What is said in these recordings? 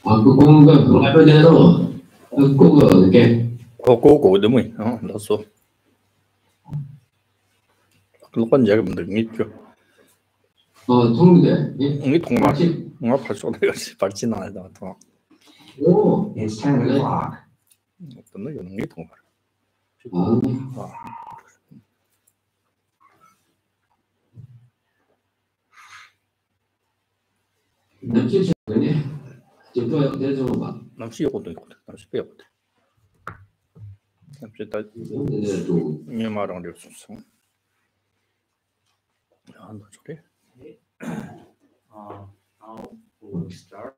그 공부가 그거 되나? 그거 이게. Cô đúng rồi, đó số. Lúc con dạy mình được nghĩ chưa? 통일돼. nghĩ thông báo, nó phải số này phải chỉ nói đó thôi. Oh, it's 10 o'clock. Nó dùng nghĩ thông báo. 남친 뭐니? 저 대좀 봐. 남시 요것도 있고, 남시 배우고. 남시 다 님 말랑 될 수 있어. 너 저래? How will we start?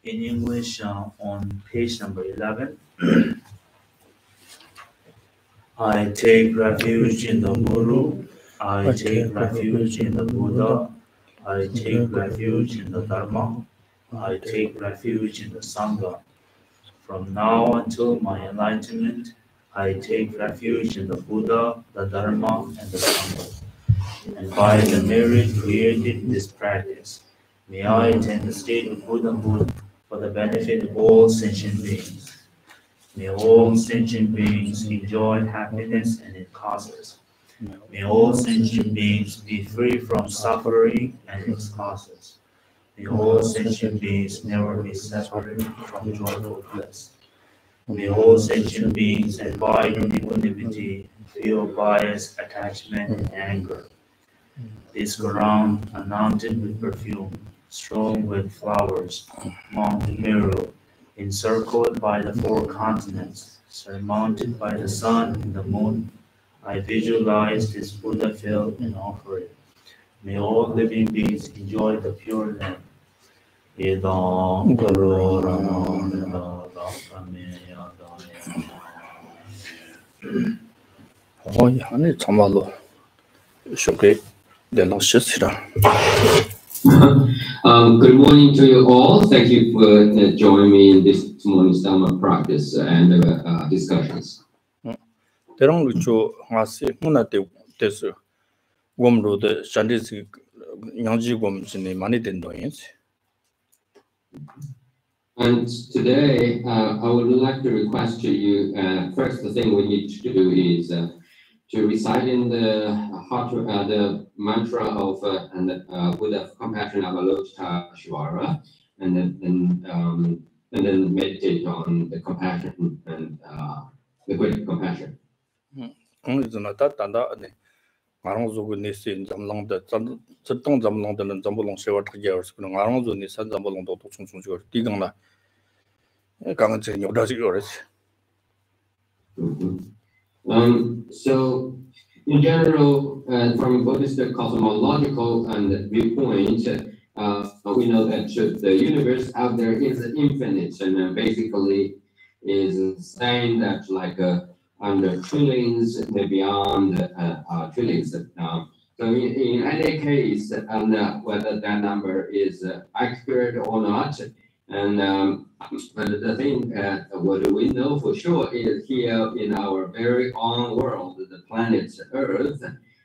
In English, on page number 11, I take refuge in the Guru, I take refuge in the Buddha, I take refuge in the Dharma, I take refuge in the Sangha. From now until my enlightenment, I take refuge in the Buddha, the Dharma, and the Sangha. And by the merit created in this practice, may I attain the state of Buddhahood for the benefit of all sentient beings. May all sentient beings enjoy happiness and its causes. May all sentient beings be free from suffering and its causes. May all sentient beings never be separated from joyful bliss. May all sentient beings abide in equanimity, feel bias, attachment, and anger. This ground, anointed with perfume, strewn with flowers, Mount Meru, encircled by the four continents, surmounted by the sun and the moon, I visualize this Buddha field and offer it. May all living beings enjoy the pure land. 아니 참말로 쇼게 델랑시스라. Good morning to you all. Thank you for joining me in this morning's Dharma practice and discussions. 대랑 루초 하세 문화대 됐어. 곰로데 산디스 양지 곰진이 많이 된도인지. And today, I would like to request to you, first the thing we need to do is to recite in the mantra of Buddha of Compassion Avalokiteshvara, and then meditate on the compassion and the great compassion. 공리즈나 따단다네. 마랑조고 네신 잠랑데 저동 잠랑데는 잠불롱 세월 타게어스 그런 마랑조니 산 잠불롱도 총총주거 디강나. 강은제 요다지거스. So, in general, from Buddhist cosmological and viewpoint, we know that the universe out there is infinite, and basically is saying that like under trillions and beyond trillions. So in any case, and whether that number is accurate or not, and but the thing what we know for sure is here in our very own world, the planet Earth,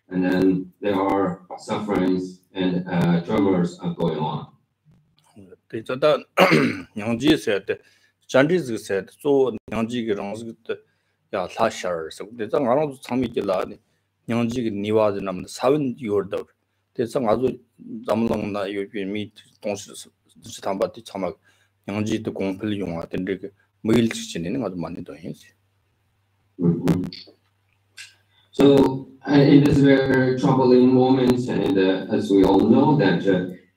and then there are sufferings and tremors are going on. 대자다 양지 세트 잔디즈 세트 소 양지기 랑스트 야 사샤르스 대장 아로 참미길라니 양지기 니와즈 남는 사원 요르더 대장 아주 잠롱나 요비 미 동시 지탐바티 참막 양지도 공필 용화 된데 매일 지내는 아주 많이 더 해지. So in this very troubling moment, and as we all know that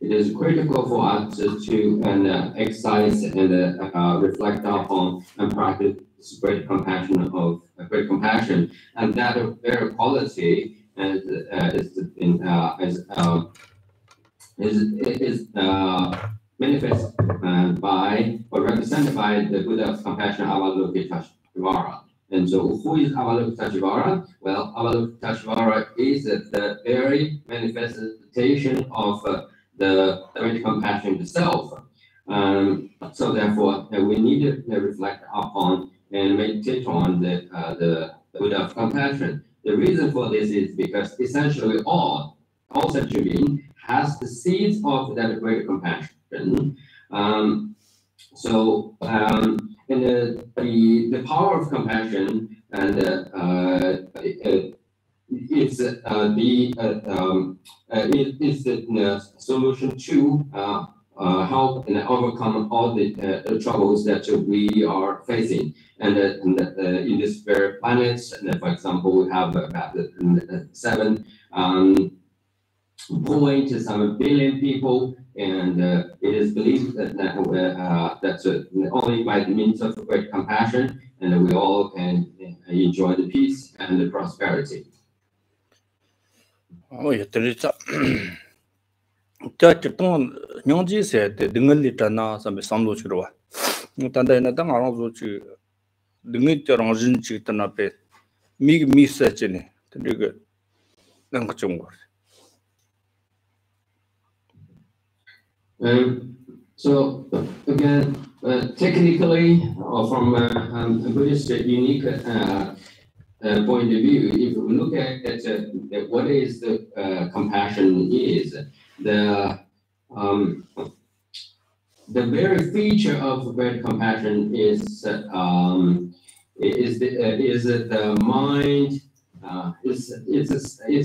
it is critical for us to exercise and reflect upon and practice great compassion and that very quality is manifest by or represented by the Buddha of Compassion Avalokiteshvara. And so, who is Avalokiteshvara? Well, Avalokiteshvara is the very manifestation of the great compassion itself. So, therefore, we need to reflect upon and meditate on the Buddha of Compassion. The reason for this is because essentially all sentient beings has the seeds of that great compassion. And the power of compassion and it's the solution to help and overcome all the troubles that we are facing. And in this very planets, and for example, we have about 7.7 billion people, and it is believed that only by the means of great compassion, and we all can enjoy the peace and the prosperity. Chachitong Nyangji said the Dingalita some Sanduchua. Tanda Tang Arozu Dingit Ranjin Chitanape. Me such in it. The Nankachungur. So again, technically, or from a Buddhist unique point of view, if we look at what is the compassion is, the very feature of great compassion is the mind. It's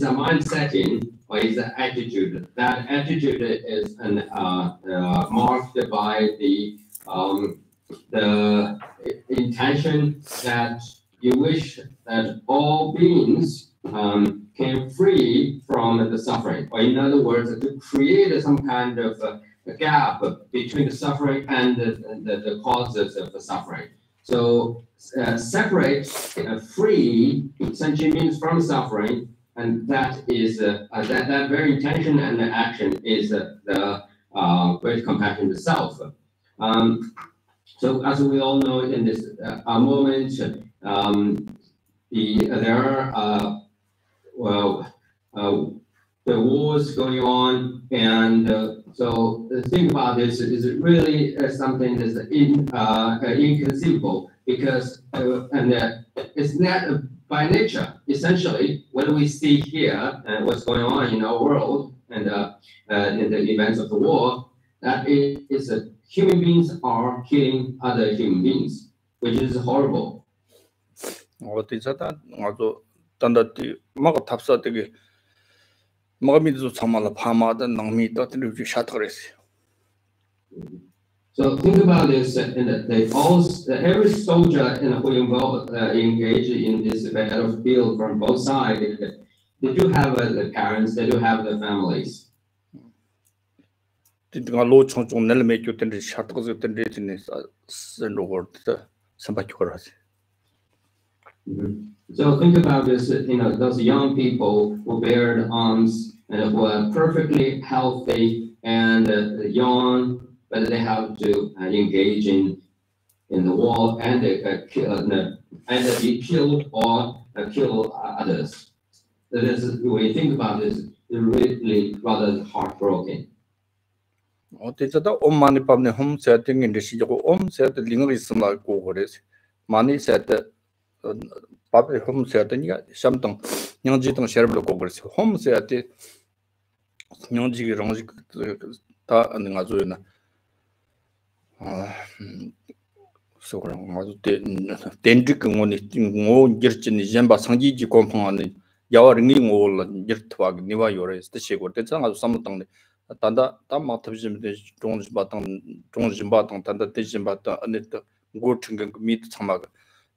a mind setting, or it's an attitude. That attitude is marked by the intention that you wish that all beings can free from the suffering, or in other words, to create some kind of a gap between the suffering and the causes of the suffering. So separate, free sentient beings from suffering, and that is that very intention and the action is the great compassion itself. So as we all know, in this moment, there are the wars going on, and so the thing about this is it really something that's inconceivable, because it's not by nature. Essentially, what we see here and what's going on in our world and in the events of the war, that is human beings are killing other human beings, which is horrible. So think about this, every soldier who engage in this battlefield from both sides, they do have the parents, they do have the families. So think about this, those young people who bear the arms and who are perfectly healthy and young, but they have to engage in the war and be killed or kill others. When you think about this, it's really rather heartbroken. Papi home said something Nyangji Sherble Congress. Home said Nyangji Rangi and Azuna. So Dendrick on it in Girchin, Jamba Sanji compound, Yawaring all Girtwag, Niva Yores, the Shego, the son of something. Tanda Tamatism, Jones Button, Tanda Tijim Button, and it good to meet Samaga.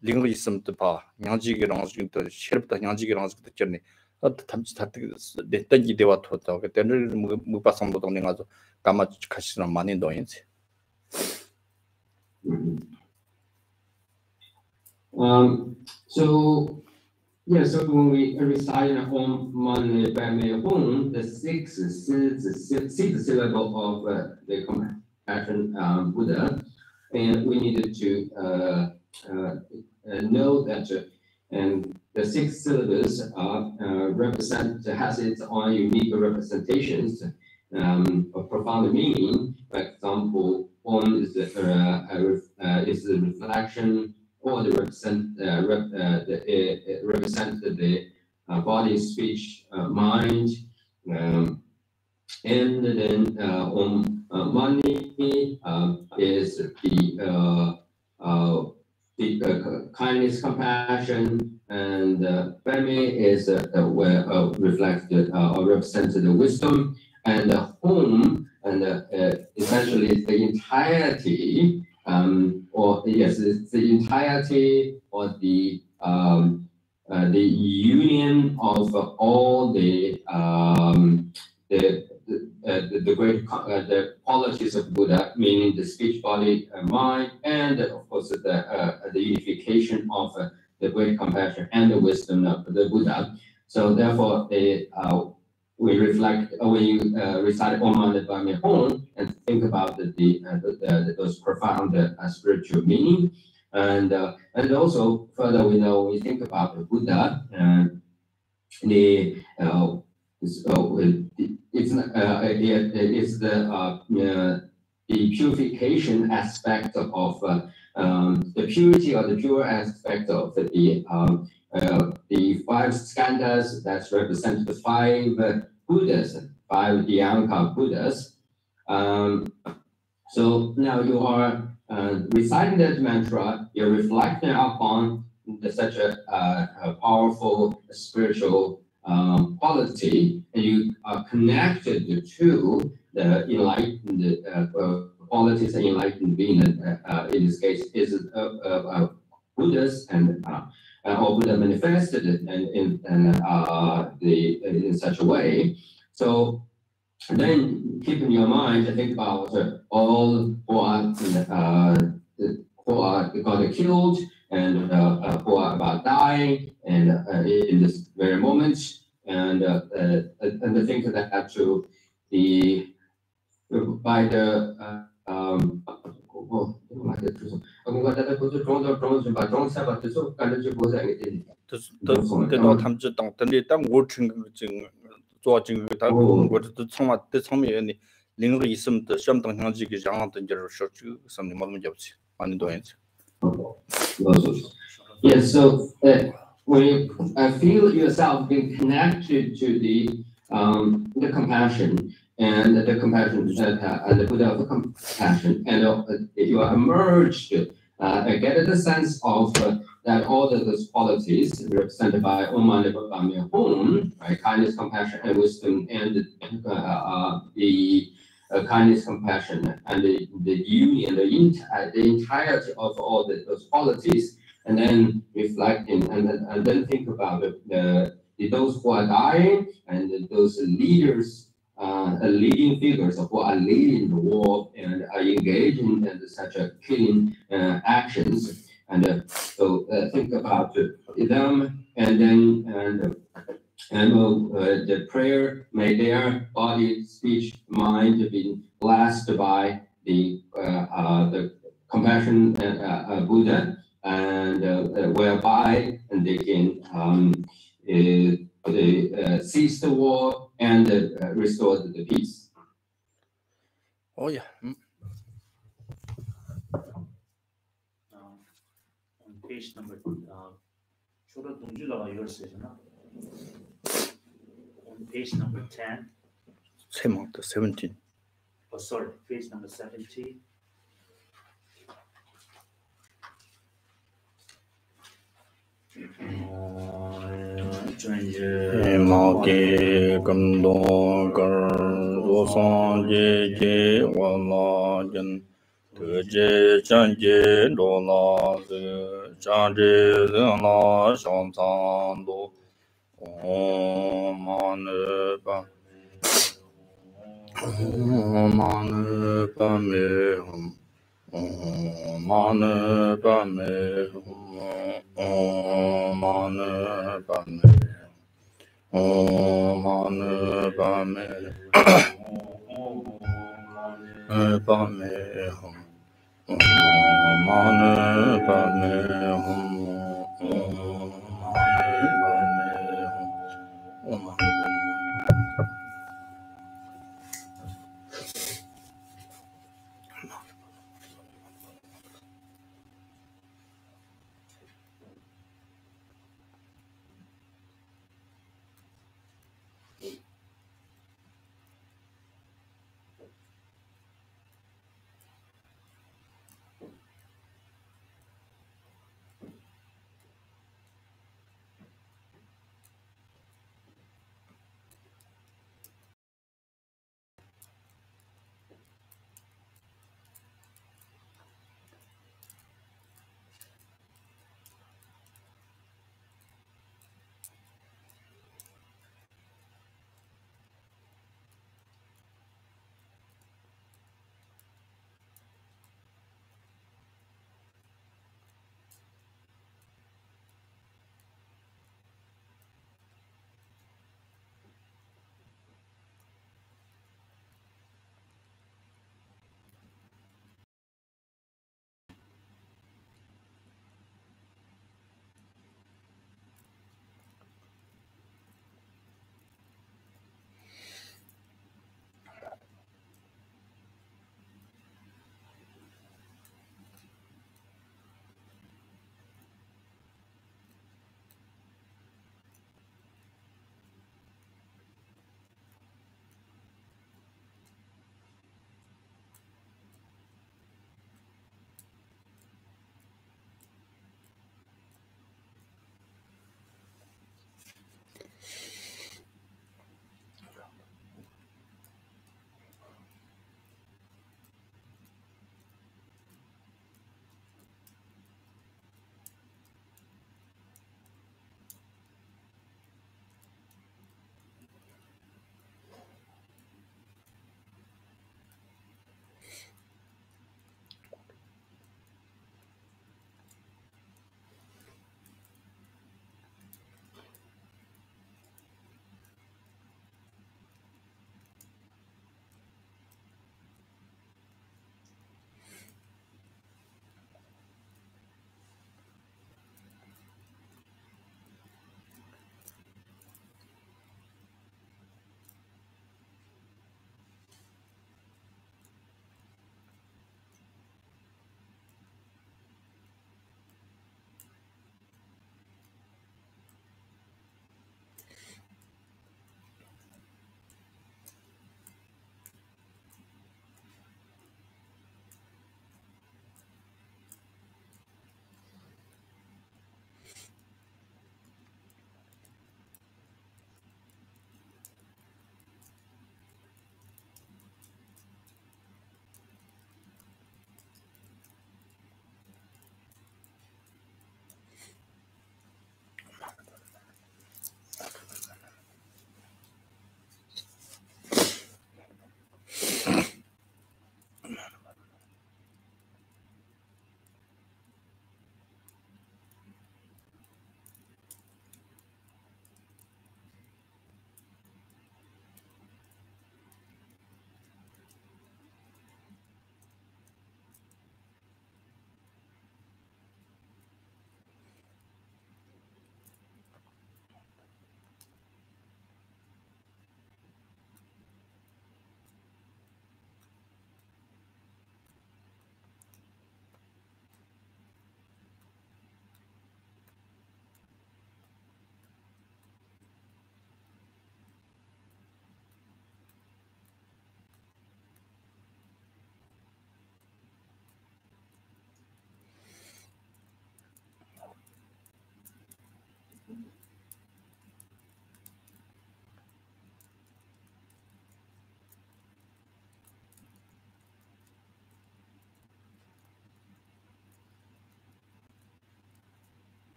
Linguism to pa, Yanji Girons to ship the Yanji Girons to the journey. At the time, the Tangi Deva to talk, then Mupasam Botonazo, Gamma Kashina money doings. So when we recite home money by home, the sixth syllable of the compassion Buddha, and we needed to know that and the six syllables has its own unique representations of profound meaning. For example, Om is the reflection, or the represent the body, speech, mind, and then Om Mani is the kindness, compassion, and Pemi is reflected or represented the wisdom, and Home, and essentially the entirety, it's the entirety or the union of all the great the qualities of Buddha, meaning the speech, body, mind, and of course the unification of the great compassion and the wisdom of the Buddha. So therefore, we reflect when you recite Om Mani Padme Hum and think about those profound spiritual meaning, and also further we know we think about the Buddha and it's the purification aspect of the purity or the pure aspect of the five skandhas that represent the five Buddhas, five Dhyana Buddhas. So now you are reciting that mantra, you're reflecting upon such a powerful spiritual quality, and you are connected to the enlightened qualities and enlightened being. In this case, is Buddhas and or Buddha manifested in such a way. So then keep in your mind to think about all who are got killed and who are about dying and in this very moment, and to think that to the by the Yes, so when you feel yourself being connected to the compassion and the compassion and the Buddha of compassion, and you are emerged, get the sense of that all those qualities represented by Om Mani Padme Hum, right? Kindness, compassion, and wisdom, and the kindness, compassion, and the union, the entirety of all those qualities, and then reflecting, and then think about those who are dying and those leaders, leading figures who are leading the war and are engaging in such a killing actions, and so think about them, and then the prayer, may their body, speech, mind be blessed by the compassion Buddha, and whereby and they can cease the war and restore the peace. Oh yeah. On page number on page number 10. 17. Oh, sorry, page number 17.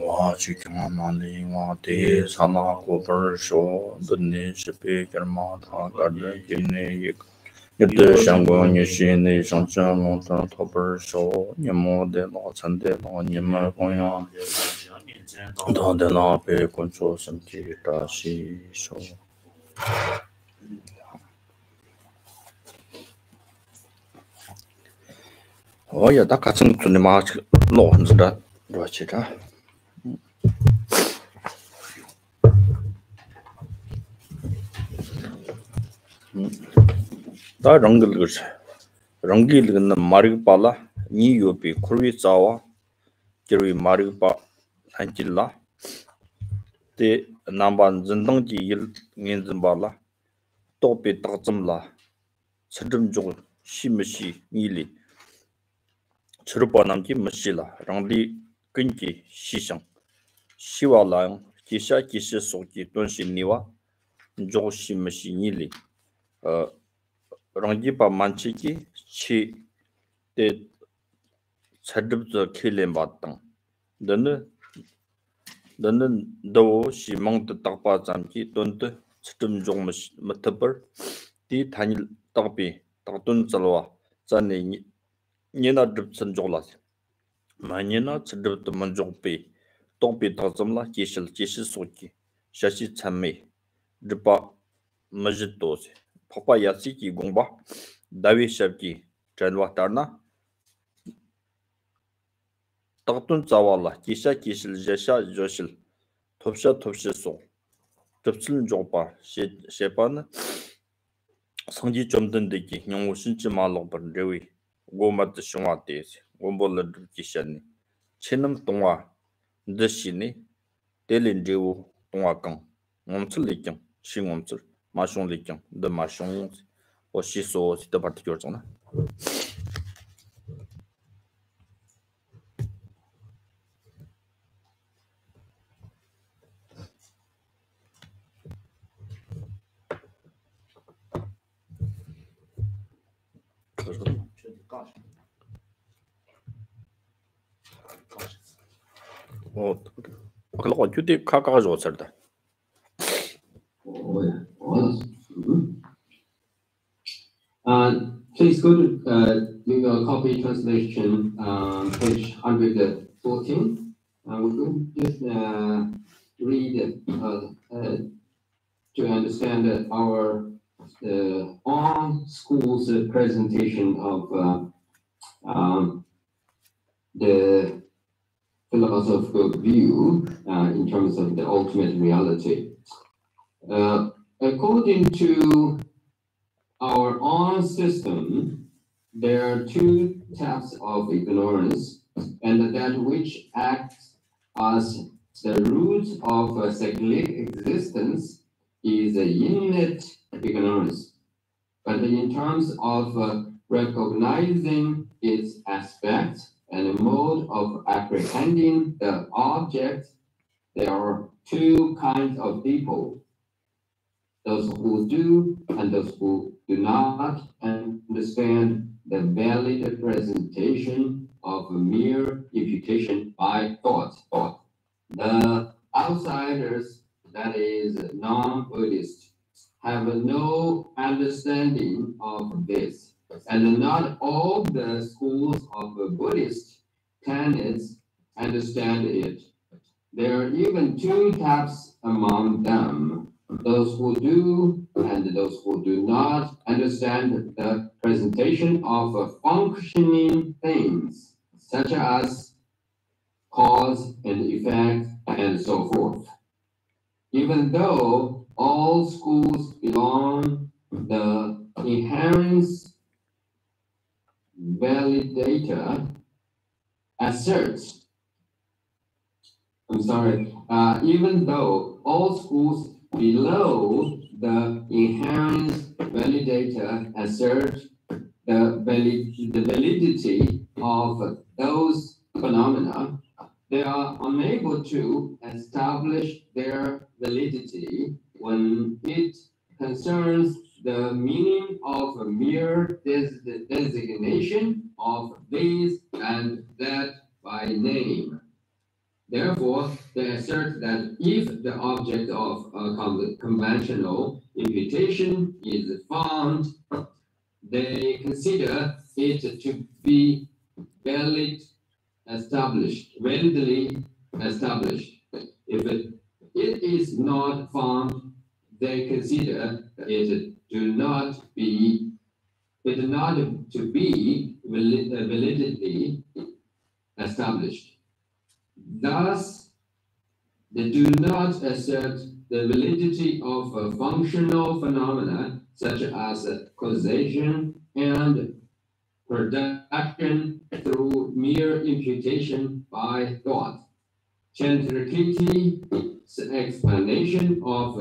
와 지금 만리 와 대사나 고벌쇼 듣니 싶이 결마 다 가르 기네 이때 상관이 신의 상처 토벌쇼 님모데 노천데 노님을 공연 더데나 배 건조 심지 다시 쇼 어야 다 같은 분이 막 놓은다 그렇지다 다 랑글 그렇지 랑길은 마르바라 니요비 쿠르위자와 기르위 마르바 한질라 데 남반 진동지 일 닌진발라 또비 딱점라 서점족 심시 니리 처르바남기 머시라 랑리 근기 시상 시와랑 기샤 기시 속기 돈시니와 조심시 니리 랑기바 만치기 치데 차드브저 킬렘바당 너는 도 시망도 딱바 잠기 돈도 좀 못터버 디 단일 딱비 딱돈 잘와 자네 니나 듭선 졸라스 마니나 츠드브 만족비 똑비 딱점라 기실 소기 샤시 참메 드바 머지도스 파파 야시기 공바 다위 샤기 잔와 따나 딱돈 자와라 기샤 기실 제샤 조실 톱샤 톱시소 덥슬 조바 셰반 성지 좀 든데기 영우 신지 말로 버레위 고마트 숑아테스 곰볼르 기샤니 체넘 동화 드시니 델린지우 동화강 멈틀리경 싱멈틀 마숑리경 더 마숑 오시소 시더 파티교잖아 그거 어디 가가지고 살다. Please go to your copy translation, page 114. We will just read to understand our on school's presentation of the philosophical view in terms of the ultimate reality. According to our own system, there are two types of ignorance, and that which acts as the root of cyclic existence is innate ignorance. But in terms of recognizing its aspects and a mode of apprehending the object, there are two kinds of people: those who do and those who do not understand the valid presentation of a mere imputation by thought. The outsiders, that is, non-Buddhists, have no understanding of this, and not all the schools of Buddhist tenets understand it. There are even two types among them: those who do and those who do not understand the presentation of functioning things, such as cause and effect and so forth. Even though all schools belong the inherent validator asserts, even though all schools below the inherent validator assert the validity of those phenomena, they are unable to establish their validity when it concerns the meaning of a mere designation of this and that by name. Therefore, they assert that if the object of a conventional imputation is found, they consider it to be validly established. If it is not found, they consider it not to be validly established. Thus, they do not assert the validity of functional phenomena such as causation and production through mere imputation by thought. Chandrakirti's explanation of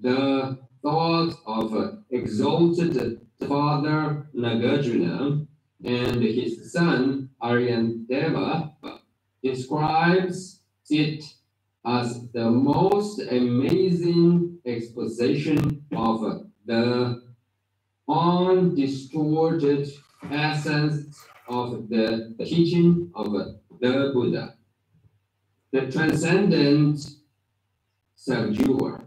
the thought of exalted father Nagarjuna and his son Aryantava describes it as the most amazing exposition of the undistorted essence of the teaching of the Buddha, the transcendent subduer.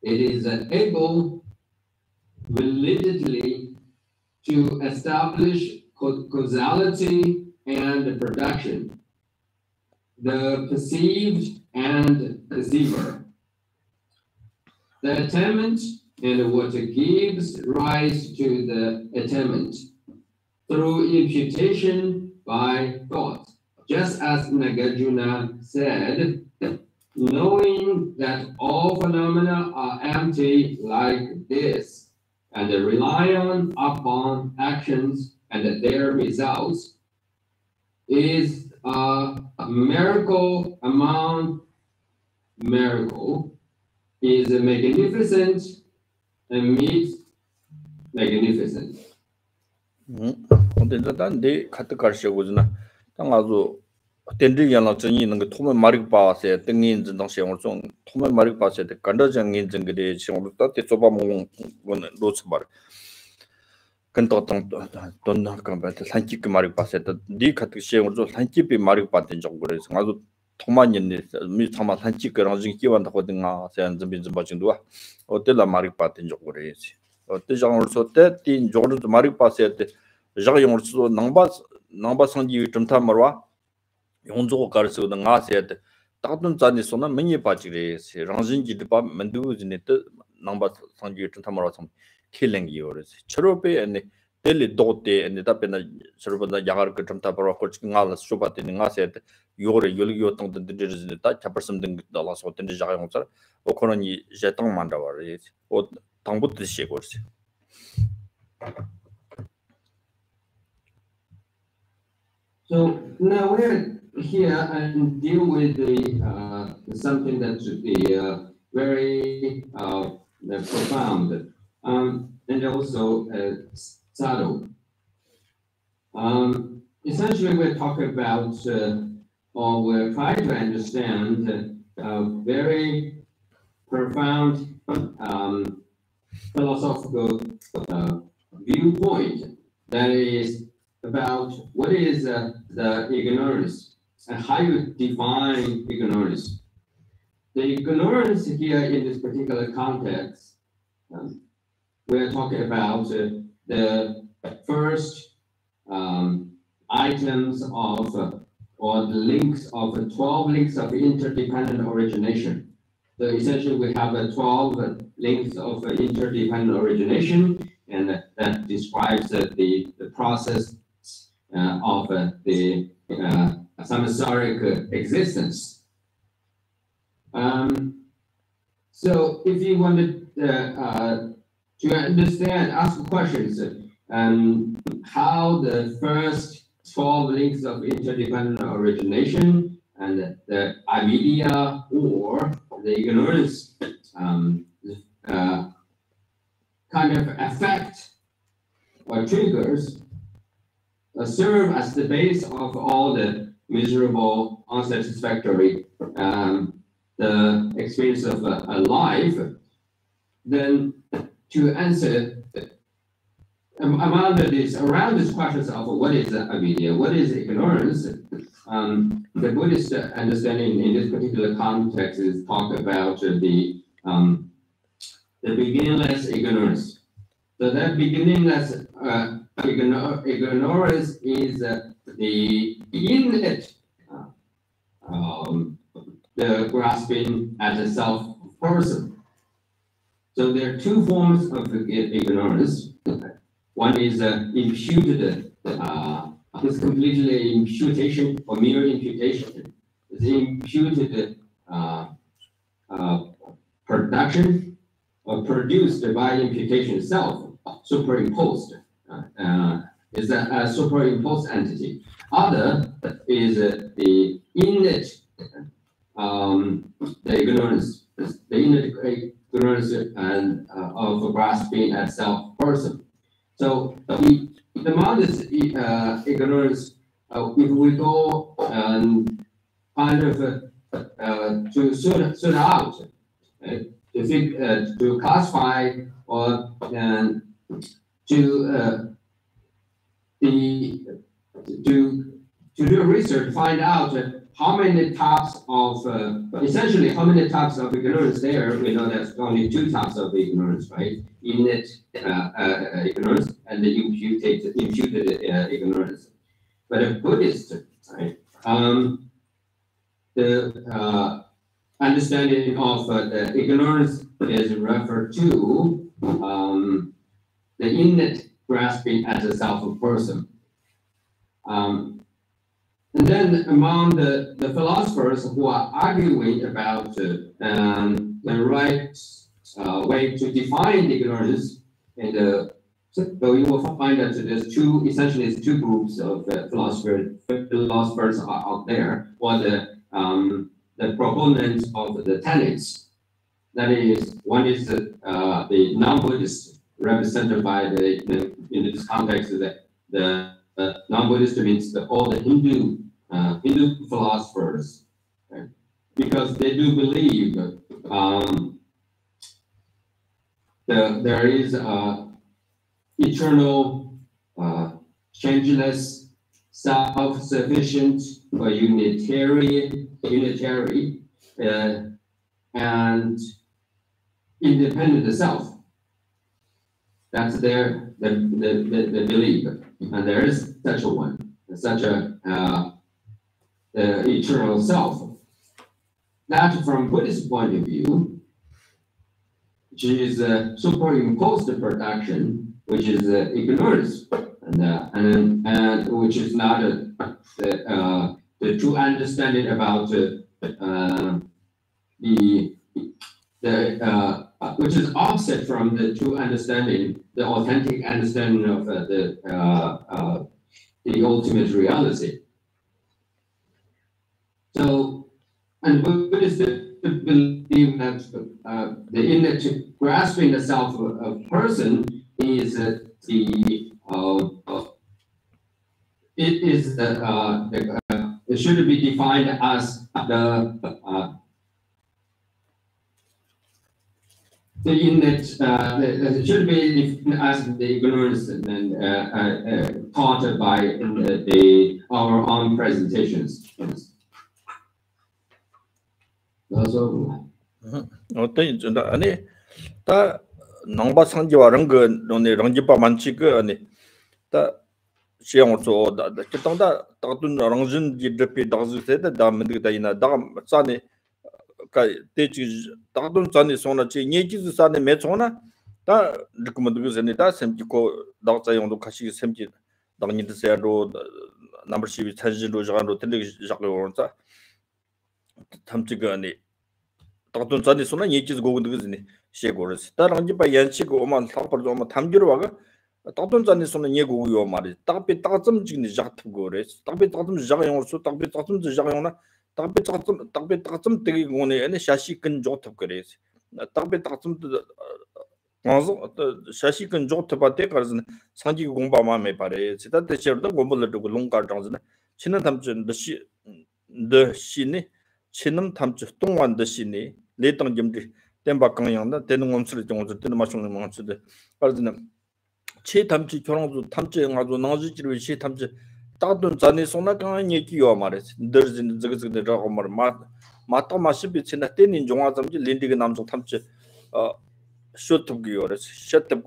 It is able validly to establish causality and production, the perceived and perceiver, the attainment and what gives rise to the attainment through imputation by thought. Just as Nagarjuna said, knowing that all phenomena are empty like this and rely upon actions and their results is a miracle among miracles, is magnificent amidst magnificent. 근데 일단 내 카트 가르쳐고잖아. 당 아주 텐디 양라 전이 있는 거 토면 마릭 바세 등인 진동 시험을 좀 토면 마릭 바세 간다장인 증거리 시험을 따때 좁아 먹는 거는 놓쳐 말. 근도 돈 깜빡 산기그 마릭 바세 네 카트 시험을 좀 산기비 마릭 받는 정도로 해서 아주 토만인데 미 토만 산기그랑 좀 기wan다고 등아 세안 좀 빈좀 봐준도 어때라 마릭 받는 정도로 해서 어때 장을 쏟때 딘 조르도 마릭 바세 때 자가 영을 써 남바 상기 좀 타마와 용조 가르쳐도 나세야 따든 잔이 손은 많이 빠지래 랑진기 바 만두지네 남바 상기 좀 타마와 좀 킬링이 요르지 처로베 아니 델리 도테 아니 답변나 서버다 야가르 좀 타바로 거치 나라 쇼바테 나세야 요르 열기요 땅든 드르지네 다 잡을섬 등 달아서 어떤 자가 용서 오코노니 제동 만다와리 오 당부도 시고르지 So now we're here and deal with the something that should be very profound and also subtle. Essentially, we're talking about or we're trying to understand a very profound philosophical viewpoint that is about what is the ignorance and how you define ignorance. The ignorance here in this particular context, we're talking about the first items of or the links of 12 links of interdependent origination. So essentially we have 12 links of interdependent origination, and that describes the process of the samsaric existence. So if you wanted to understand, ask questions, how the first 12 links of interdependent origination and the avidya or the ignorance kind of affect or triggers serve as the base of all the miserable, unsatisfactory the experience of a life, then to answer among this, around these questions of what is avidya, what is ignorance, the Buddhist understanding in this particular context is talk about the beginningless ignorance. So that beginningless ignorance is the innate, the grasping at the self person. So there are two forms of ignorance. One is imputed, it's completely imputation or mere imputation. It's imputed production or produced by imputation itself, superimposed. Is a superimposed entity. Other is the innate, the ignorance, the innate ignorance and of grasping at self person. So the modest ignorance, if we go kind of to sort out, to classify or to do research, find out how many types of essentially how many types of ignorance there. We know there's only two types of ignorance, right? Innate ignorance and the imputed ignorance. But a Buddhist, right? The understanding of the ignorance is referred to the innate grasping as a self of person. And then among the philosophers who are arguing about the right way to define ignorance, and so you will find that there's essentially two groups of philosophers are out there. One, the proponents of the tenets. That is, one is the non-Buddhist, represented by in this context the non-Buddhist means all the Hindu philosophers, right? Because they do believe there is eternal, changeless, self-sufficient, or unitary, and independent self. That's the belief, and there is such a one, such a eternal self. That, from Buddhist point of view, which is superimposed production, which is ignorance, and which is not the true understanding about which is opposite from the true understanding, the authentic understanding of the ultimate reality. So, and Buddhists believe that the innate grasping the self of person is it should be defined as the innate, it should be as the ignorance and taught by our own presentations. Also, 아니 다 농바 상지와 런거 논의 런지바 만치가 아니 다 시험으로 다 기타다 다든 런진 디드피 다즈세다 다면드다 이나 다 싸네 가 대지 다든 싸네 손나 제 얘기지 싸네 매촌나 다 리코먼드그즈네 다 샘지고 다자용도 같이 샘지 당니드세로 넘버 12 차지로 저간로 틀리기 시작하고자 탐지가 아니 다든 싸네 손나 얘기지 고근드그즈네 시고르스 다랑지 바 연치고 오만 타버도 오만 탐지로 와가 다든 싸네 손나 예고요 말이 딱비 딱점 지니 작트고레 딱비 딱점 작용으로 딱비 딱점 작용나 딱비 딱점 되게 거네 아니 샤시 근 좋답 그래스 딱비 딱점 맞아 샤시 근 좋답 바테 가르즈네 상지 공부만 바래 지다 대체로도 공부를 두고 롱가장즈네 친은 탐진 더 시네 친은 탐지 동완 더 시네 내땅 점들 템바강양다 되는 엄수를 정도 되는 마시는 망치데 빠르는 체 탐지 결혼도 탐지 가지고 나지지를 시 탐지 다돈 전에 손나간 얘기요 말이지 더진 저거저거 말 마타 마시비 친다 때는 종화 점지 린디가 남성 탐지 쇼트기요레 셔트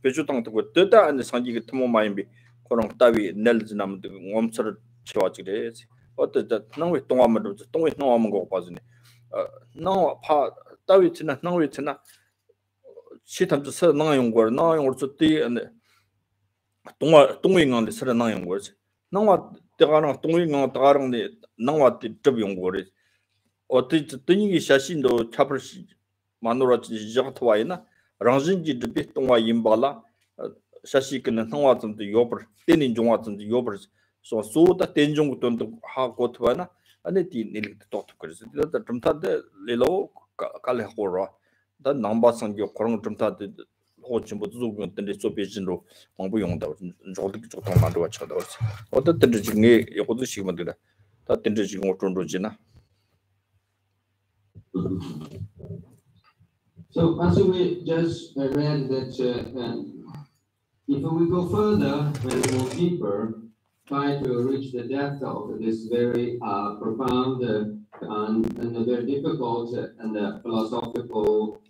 배주당도 그 뜨다 안에 상기가 터모 마임비 그런 따위 넬즈 남도 옴처를 치와지래 어때 너왜 동화만도 동왜 동화만 거 봐주네 너파 따위 지나 너왜 지나 시탐도 서 나용 거 나용 어쩌디 안에 동ing한테 서로 나용 거지 나와 때가나 동ing한 따랑데 나와 접용 거래 어때 뜨니기 자신도 잡을 만들어지 저거와이나 랑진지 드비 동화 임발라 샤시크는 통화 좀도 요버 때는 종화 좀도 요버 소 소다 텐종 돈도 하고 토바나 아니 띠닐 또또 그래서 좀 타데 레로 칼레 호라 다 넘버 상교 그런 좀 타데 호좀 부족은 텐데 소비진로 방부 용다 저도 조금 만들어 쳐다 어떤 지금 이것도 시기만 되다 다 텐데 지금 어떤 로지나 So as we just read that if we go further and go deeper, try to reach the depth of this very profound and very difficult and philosophical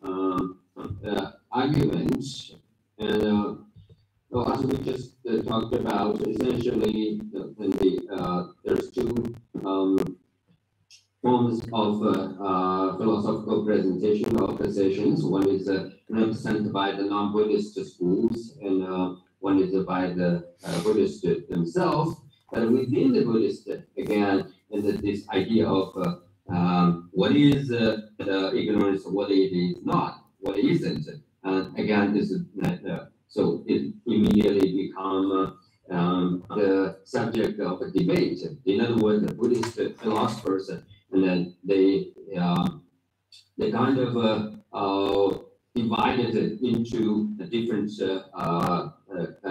arguments, and so as we just talked about, essentially, there's two forms of philosophical presentation or positions. One is represented by the non-Buddhist schools, and one is by the Buddhists themselves. But within the Buddhist, again, is this idea of what is the ignorance, what it is not, what it isn't. And again, this is so it immediately become the subject of a debate. In other words, the Buddhist philosophers, and then they kind of divided it into a different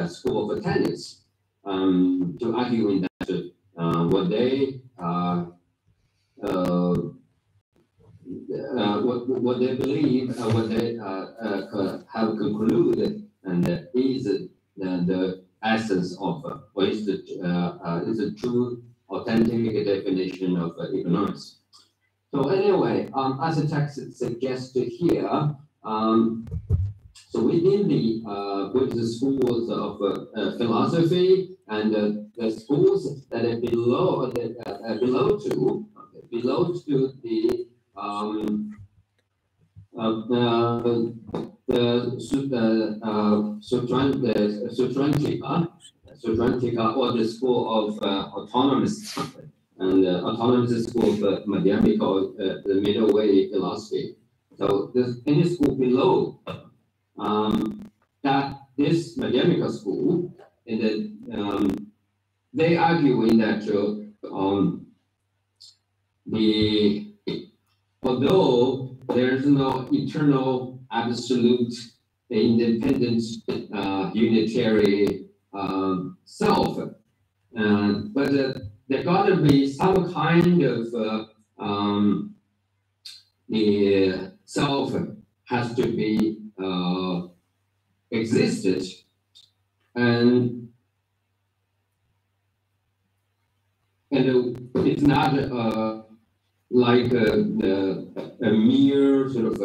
school of tenets to argue in that what they what they believe, what they have concluded, and is the essence of what is the true authentic definition of ignorance. So anyway, as the text suggests here, so within the Buddhist schools of philosophy and the schools that are below to the Sutrantika, or the school of autonomous, and autonomous school of Madhyamika, or the middle way philosophy. So there's any school below that this Madhyamika school, and then they argue in that although there's no eternal, absolute, independent, unitary self, but there got to be some kind of the self has to be existed, and it's not like a mere sort of a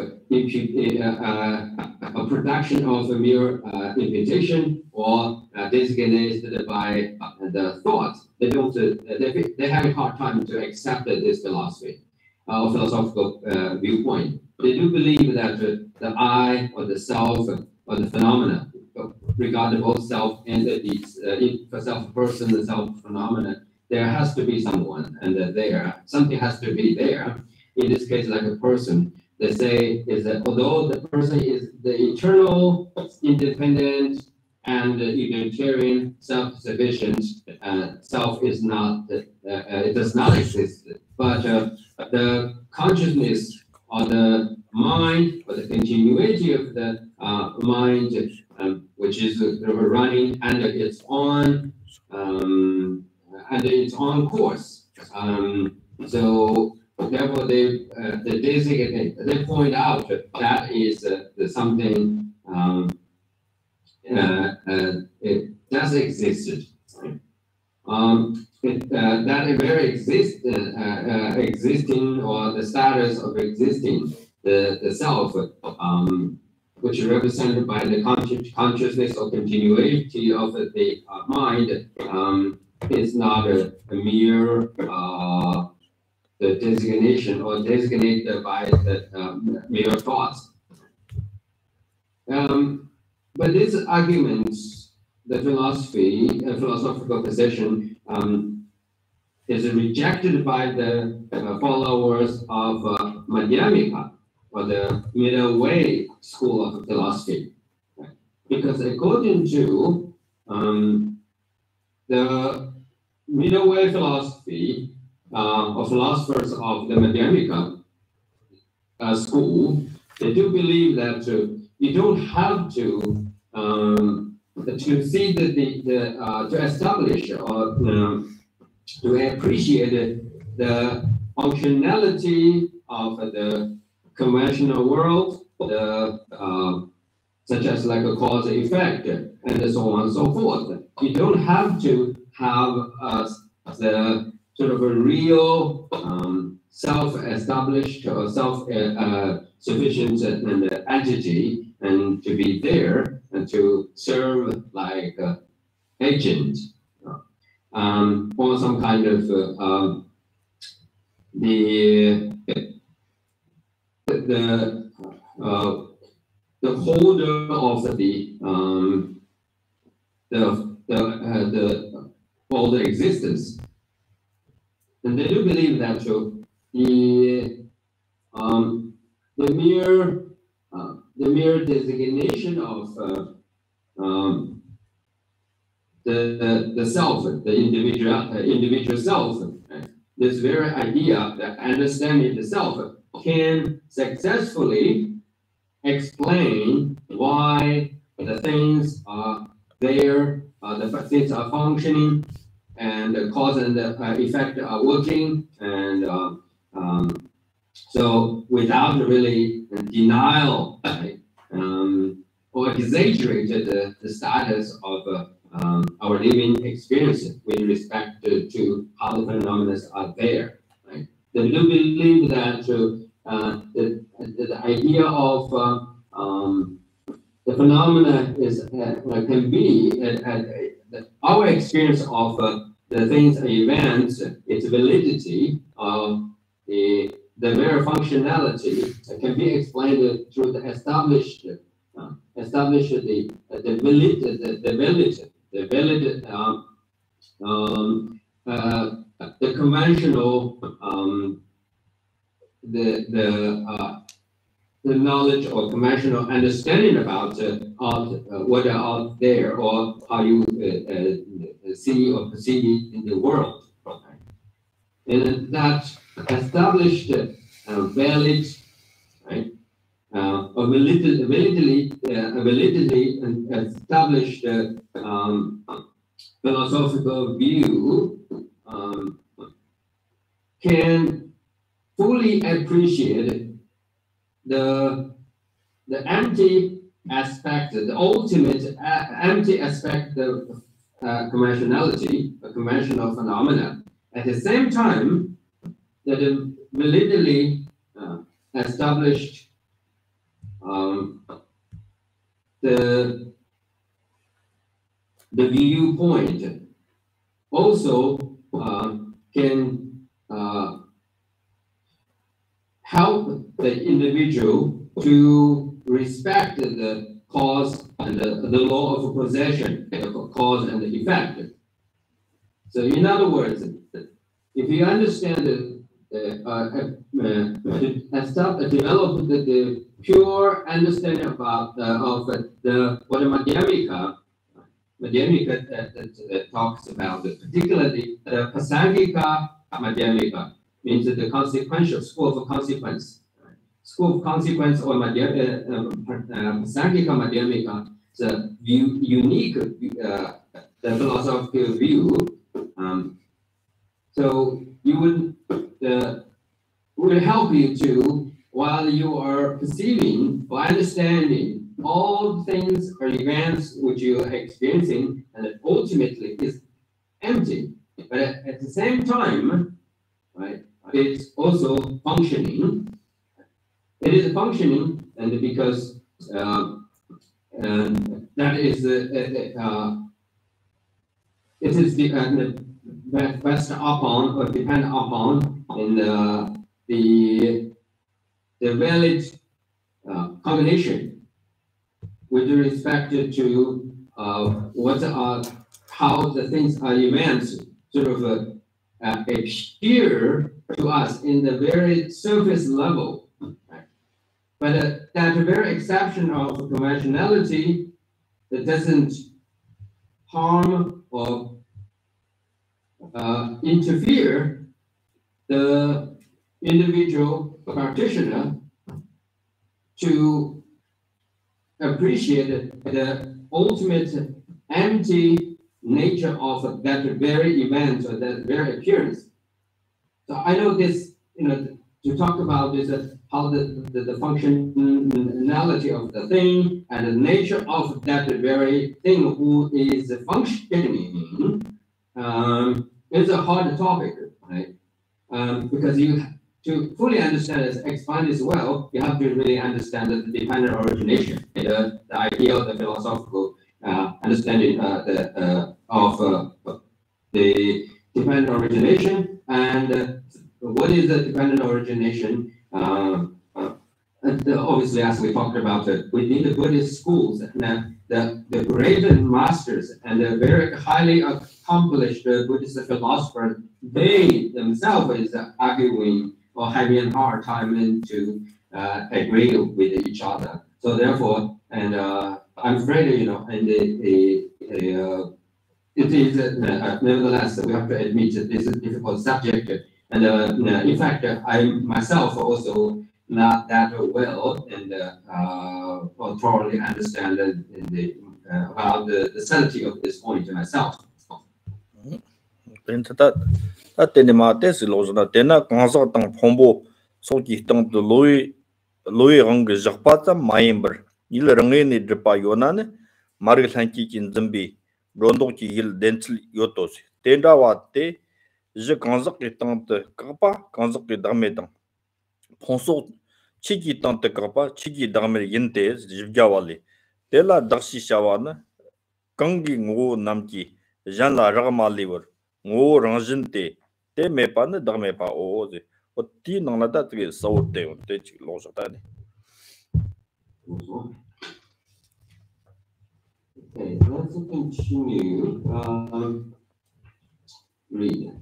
production of a mere imputation or designated by the thought. They don't. They have a hard time to accept this philosophy or philosophical viewpoint. They do believe that the I or the self or the phenomena, regarding both self entities, for self person and self phenomena, there has to be someone, and something has to be there. In this case, like a person, they say is that although the person is the eternal, independent, and egalitarian, self-sufficient, self is not, it does not exist. But the consciousness or the mind or the continuity of the mind, which is running under its own course. So therefore, they designate, they point out that is something it does exist. That very existing or the status of existing, the self, which is represented by the consciousness or continuity of the mind, is not a mere the designation or designated by the mere thoughts. But these arguments, the philosophical position, is rejected by the followers of Madhyamika, or the middle way school of philosophy. Right? Because according to the middle way philosophy, or philosophers of the Madhyamika school, they do believe that you don't have to see to establish or to appreciate the functionality of the conventional world, such as like a cause and effect, and so on and so forth. You don't have to have the sort of a real self-established or self-sufficient entity, and to be there and to serve like agent, or some kind of the holder of all the existence. And they do believe that the mere designation of the self, the individual self, this very idea that understanding the self can successfully explain why the things are there, the things are functioning, and the cause and the effect are working, and so without really denial, or exaggerated the status of our living experience with respect to how the phenomena are there. Right? They do believe that the idea of the phenomena is can be our experience of the things and events, its validity, the mere functionality can be explained through the established the conventional the knowledge or conventional understanding about what are out there, or how you see or perceive in the world. And that established valid, right, or validly established philosophical view can fully appreciate the empty aspect, the ultimate empty aspect of conventionality, a conventional phenomena. At the same time, that the validly established the viewpoint also can help the individual to respect the cause and the law of possession, the cause and the effect. So in other words, if you understand develop the pure understanding about of the what Madhyamika talks about, particularly the Pasangika Madhyamika, means the consequential school of consequence. School of consequence or Pasangika Madhyamika is a unique the philosophical view. So you would help you to, while you are perceiving or understanding all things or events which you are experiencing, and it ultimately is empty. But at the same time, right, it's also functioning. It is functioning, and because that is it is based upon or depend upon in the valid combination with respect to what are how the things are events sort of appear to us in the very surface level. Right? But that very exception of conventionality that doesn't harm or interfere the individual practitioner to appreciate the ultimate empty nature of that very event or that very appearance. So I know this, to talk about this, how the functionality of the thing and the nature of that very thing who is functioning is a hard topic, right? Because to fully understand explain this well, you have to really understand the dependent origination, the idea of the philosophical understanding of the dependent origination and what is the dependent origination. Obviously, as we talked about within the Buddhist schools, the great masters and the very highly accomplished Buddhist philosophers, they themselves is arguing or having a hard time to agree with each other. So therefore, and I'm afraid, and it is nevertheless we have to admit that this is a difficult subject. And in fact, I myself also not that well and or thoroughly understand about the sanity of this point myself. Chiki tante kapa, chiki damir yinte, jivjawali. Tela dakshi shawana, kangi ngo namki, jan la ragma liver, ngo ranjinte, te mepa ne damepa oze. O ti nangla da tge saute, te chik losatani. Okay, let's continue. Read.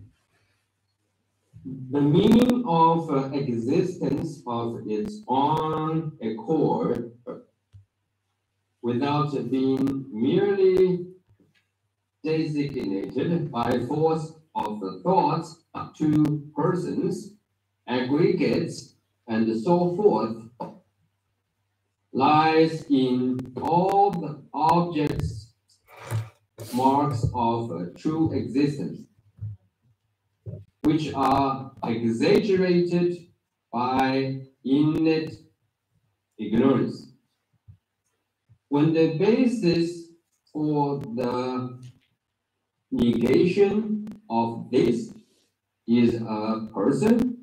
The meaning of existence of its own accord, without being merely designated by force of the thoughts to persons, aggregates, and so forth, lies in all the objects, marks of true existence, which are exaggerated by innate ignorance. When the basis for the negation of this is a person,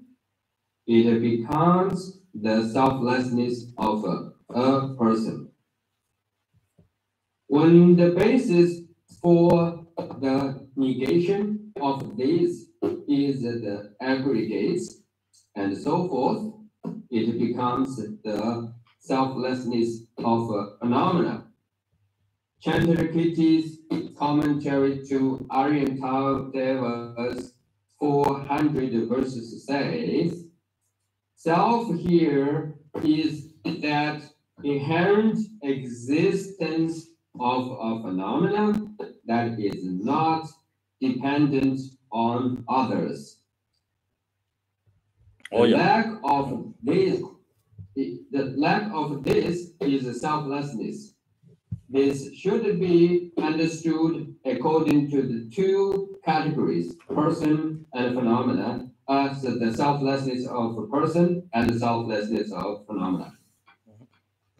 it becomes the selflessness of a person. When the basis for the negation of this is the aggregates and so forth, it becomes the selflessness of phenomena. Chandrakirti's commentary to Oriental Deva's 400 verses says, self here is that inherent existence of a phenomenon that is not dependent on others. The lack of this is selflessness. This should be understood according to the two categories, person and phenomena, as the selflessness of a person and the selflessness of phenomena.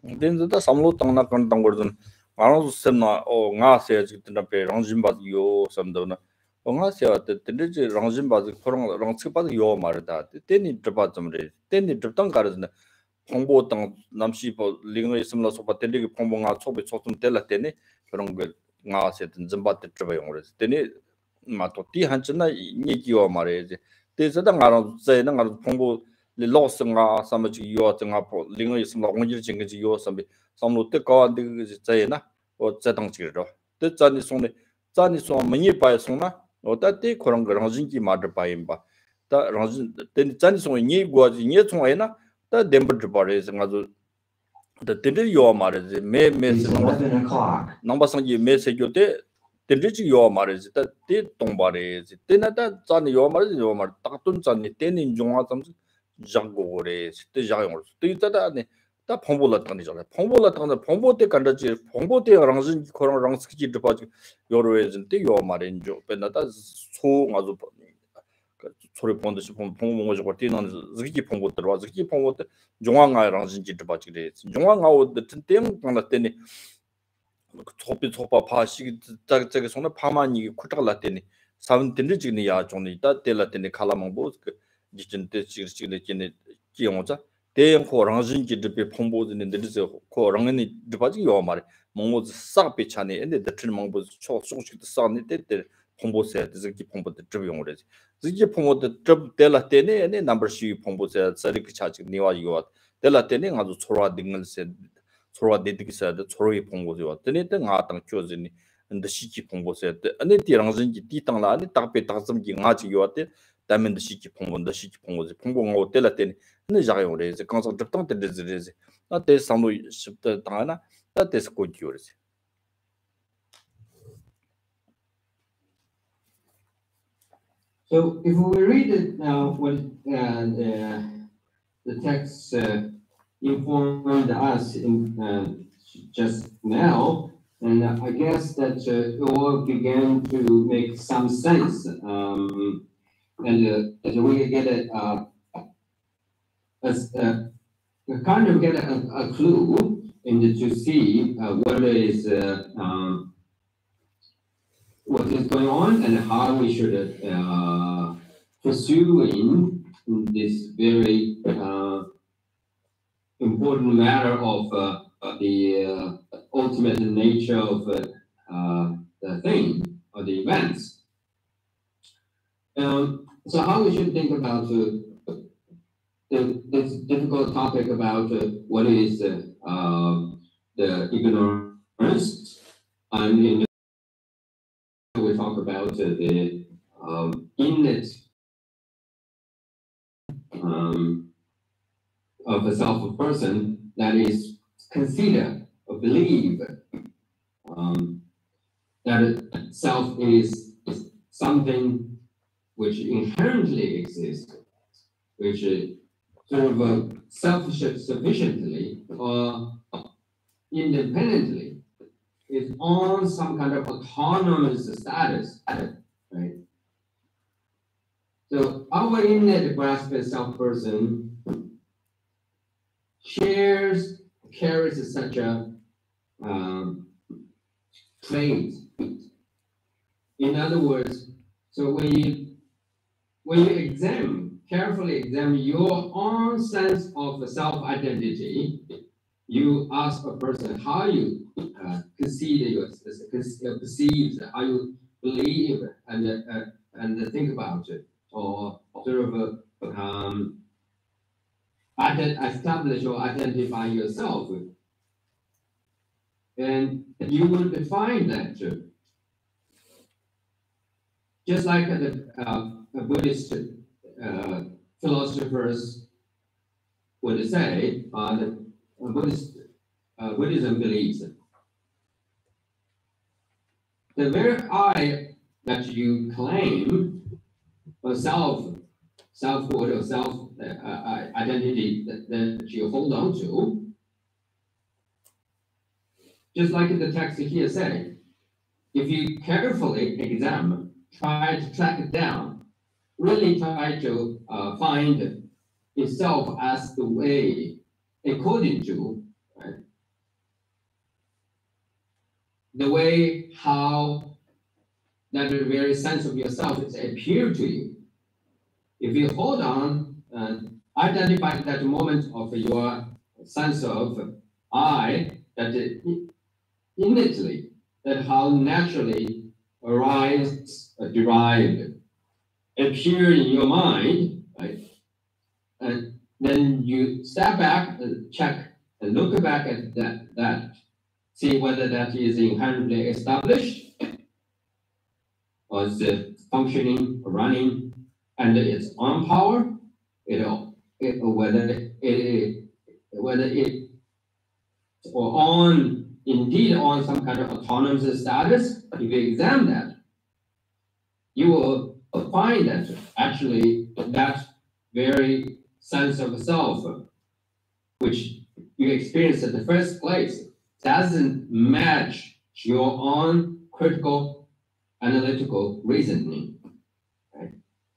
then the samlo tangna kan tangordun aro semna o nga se jitina pe rangjin ba yo samdona o nga se at tende rangjin ba korong rangchi ba yo marda teni drpa jamre teni drtang garjna 홍보 당 남시 보 링의 있음라 소바 텔리기 홍보가 초비 초tum 텔라 때네 그런 걸 나세든 점바트 트바 용으로 때네 마토 티 한츠나 얘기와 말이지 대서당 알아 제는 알아 홍보 로스가 삼지 요증아 보 링의 있음라 온질 증거지 요 삼비 삼로 때가 안데 제나 어 자당지로 뜻자니 손에 자니 손 많이 봐야 손나 어따때 그런 거 랑진기 마드 봐임바 다 랑진 때니 자니 손에 니 고지 니 총에나 the demper is the dinner your marriage may number some you may say you did the rich your marriage that did tombare dinner that son your marriage your mar tatun son ten in jonga some jango race the jayors do that 다 펑보라 탄이잖아. 펑보라 탄은 펑보때 간다지 펑보때 랑진 코랑 랑스키 디바지 요로에진데 요 말인죠. ben나다 소 아주 소리 본듯이 펑몽을 저거 뛰는 즈기 펑보 들어와 즈기 펑보 때 종황아랑 진지 디바지 그래. 종황아오 땡 간다 때니 초비 초바 파시 저기 손에 파만이 쿠트라 때니 사운틴데 지금 야 종이 있다 때라 때니 칼라망보 그 지진데 지금 기용자 대형 코랑진 기드비 펑보드는 데서 코랑이 드바지 요 말에 몽모 싹비 차네 근데 더트 몽보 초 소식도 싸네 때 펑보세 즈기 펑보드 드비용 그러지 즈기 펑보드 드 때라 때네 네 넘버 시 펑보세 서리크 차지 니와 이거 때라 때네 아주 초라 딩을세 초라 데디기세 초로이 펑보지 왔더니 때 나당 교진이 근데 시기 펑보세 때 아니 디랑진 기 디땅라 아니 딱배 딱섬기 나지 요때 다면도 시기 펑본다 시기 펑보지 펑봉하고 때라 때네 근데 자요 그래서 강서 접당 때 되지 나 대상도 싶다 당하나 나 대서 고기요지 So if we read it now, what the text informed us in just now, and I guess that it all began to make some sense, and we get it. Kind of get a clue to see what is going on and how we should pursuing this very important matter of the ultimate nature of the thing or the events. So how we should think about this difficult topic about what is the ignorance, and we talk about the innate of a self person that is consider or believe that self is something which inherently exists, which sort of self-sufficiently or independently is on some kind of autonomous status, right? So our innate grasp as self-person carries such a trait. In other words, so when you carefully examine your own sense of self-identity, you ask a person how you perceive, how you believe and think about it, or sort of establish or identify yourself. And you will define that just like the Buddhist philosophers would say, Buddhism believes the very I that you claim or selfhood or self identity that you hold on to, just like the text here say, if you carefully examine, try to track it down, really try to find itself as the way, according to, right, the way how that very sense of yourself is appear to you. If you hold on and identify that moment of your sense of I, that innately, that how naturally arise, derived, appear in your mind, right? And then you step back and check and look back at that, see whether that is inherently established or is it functioning, running, and its own power, whether it or on indeed on some kind of autonomous status. If you examine that, you will find that actually that very sense of self, which you experience in the first place, doesn't match your own critical analytical reasoning. Right?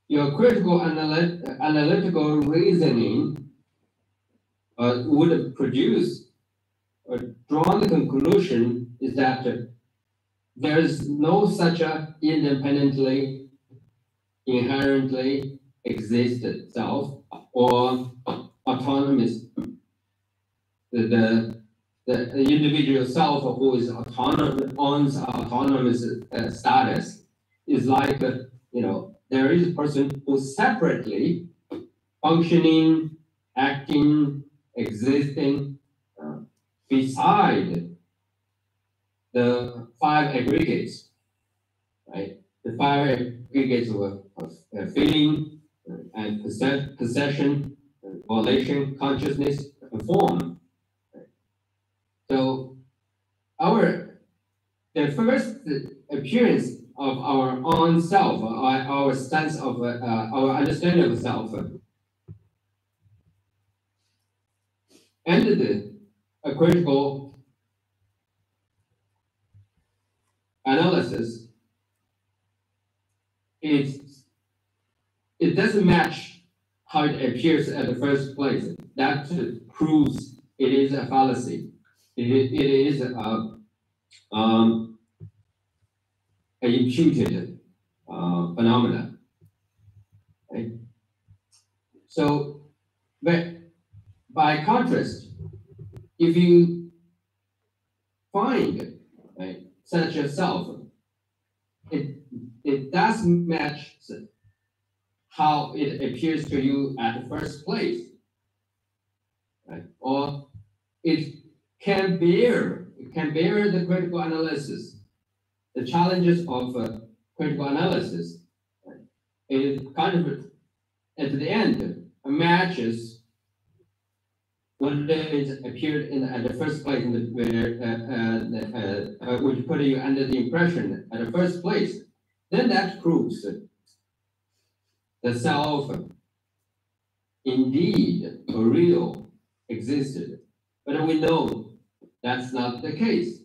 Your critical analytical reasoning would produce or draw the conclusion is that there is no such a independently, inherently existed self or autonomous. The individual self who is owns autonomous status is like there is a person who separately functioning, acting, existing beside the five aggregates, right? The five aggregates of feeling and possession, volition, consciousness, and form. Right? So the first appearance of our own self, our sense of our understanding of self, ended a critical analysis. It doesn't match how it appears at the first place. That proves it is a fallacy. It is an imputed phenomena. Right? So, but by contrast, if you find such a self, it does match how it appears to you at the first place, right? Or it can bear the critical analysis, the challenges of critical analysis. Right? It kind of at the end matches what it appeared at the first place, which put you under the impression at the first place. Then that proves the self indeed for real existed, but we know that's not the case.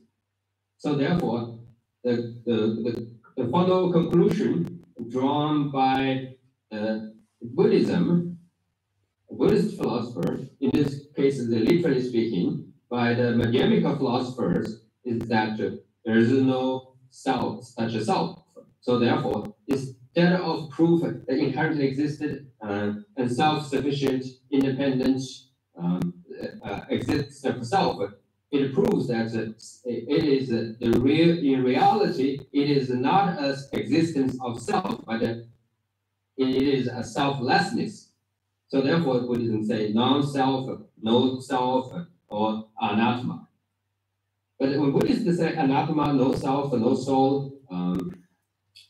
So therefore, the final conclusion drawn by Buddhist philosopher, in this case, literally speaking, by the Madhyamika philosophers, is that there is no self, such a self. So therefore, instead of proof that inherently existed and self-sufficient, independent existence of self, it proves that it is in reality, it is not an existence of self, but it is a selflessness. So therefore, Buddhism say non-self, no self, or anattama. But when Buddhists say anattama, no self, no soul,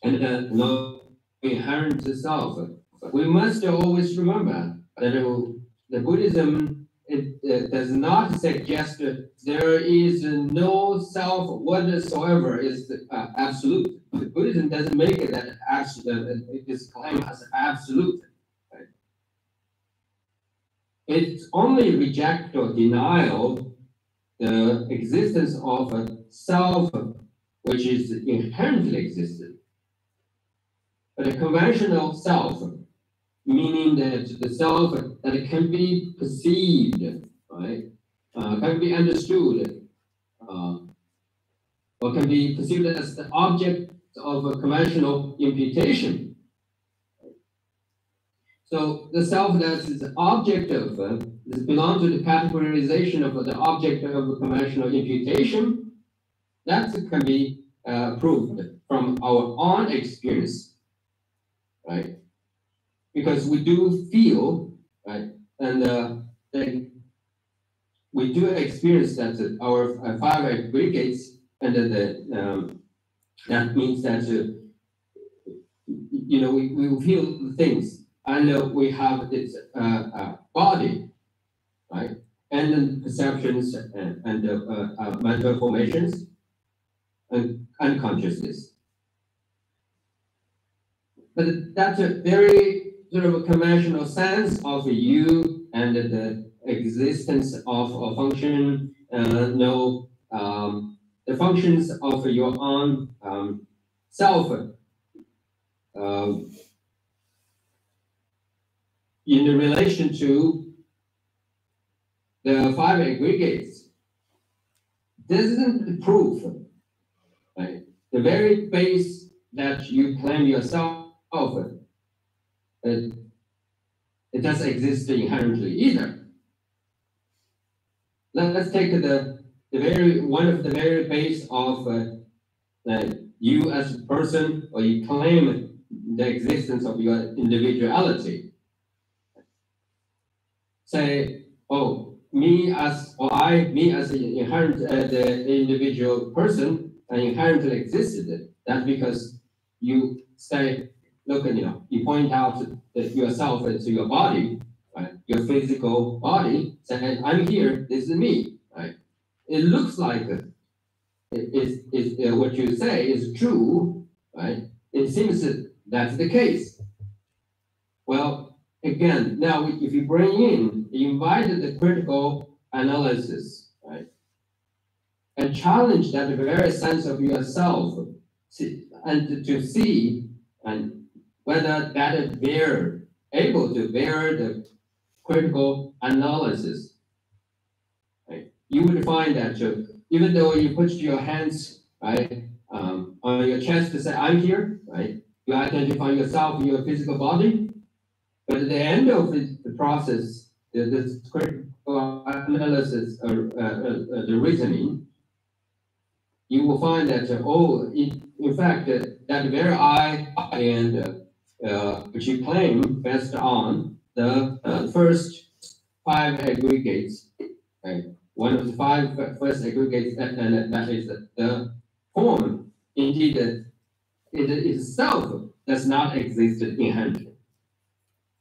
and no inherent self, we must always remember that the Buddhism does not suggest that there is no self whatsoever is absolute. The Buddhism doesn't make it that this claim as absolute. Right? It only rejects or denies the existence of a self which is inherently existent. But a conventional self, meaning that the self that can be perceived, right, can be understood, or can be perceived as the object of a conventional imputation. So the self that is the object of, belongs to the categorization of the object of conventional imputation. That can be proved from our own experience, right? Because we do feel, right, and we do experience that our five aggregates, and that means that we feel things, and we have this body, right, and then perceptions and mental formations and consciousness. But that's a very sort of a conventional sense of you and the existence of a function. The functions of your own self in relation to the five aggregates doesn't prove, right, the very base that you claim yourself, it doesn't exist inherently either. Let's take one of the very base of you as a person, or you claim the existence of your individuality. Say, oh, me as an inherent the individual person, and inherently existed. That's because you say, look, you point out that yourself to your body, right? Your physical body, saying, I'm here, this is me, right? It looks like what you say is true, right? It seems that that's the case. Well, again, now if you invite the critical analysis, right? And challenge that very sense of yourself, and to see and whether that is able to bear the critical analysis, right? You would find that even though you put your hands, right, on your chest to say, I'm here, right? You identify yourself in your physical body, but at the end of the process, this critical analysis, the reasoning, you will find that, in fact, that very I and which you claim based on the first five aggregates, right? One of the five first aggregates, and that is the form. Indeed, it itself does not exist inherently.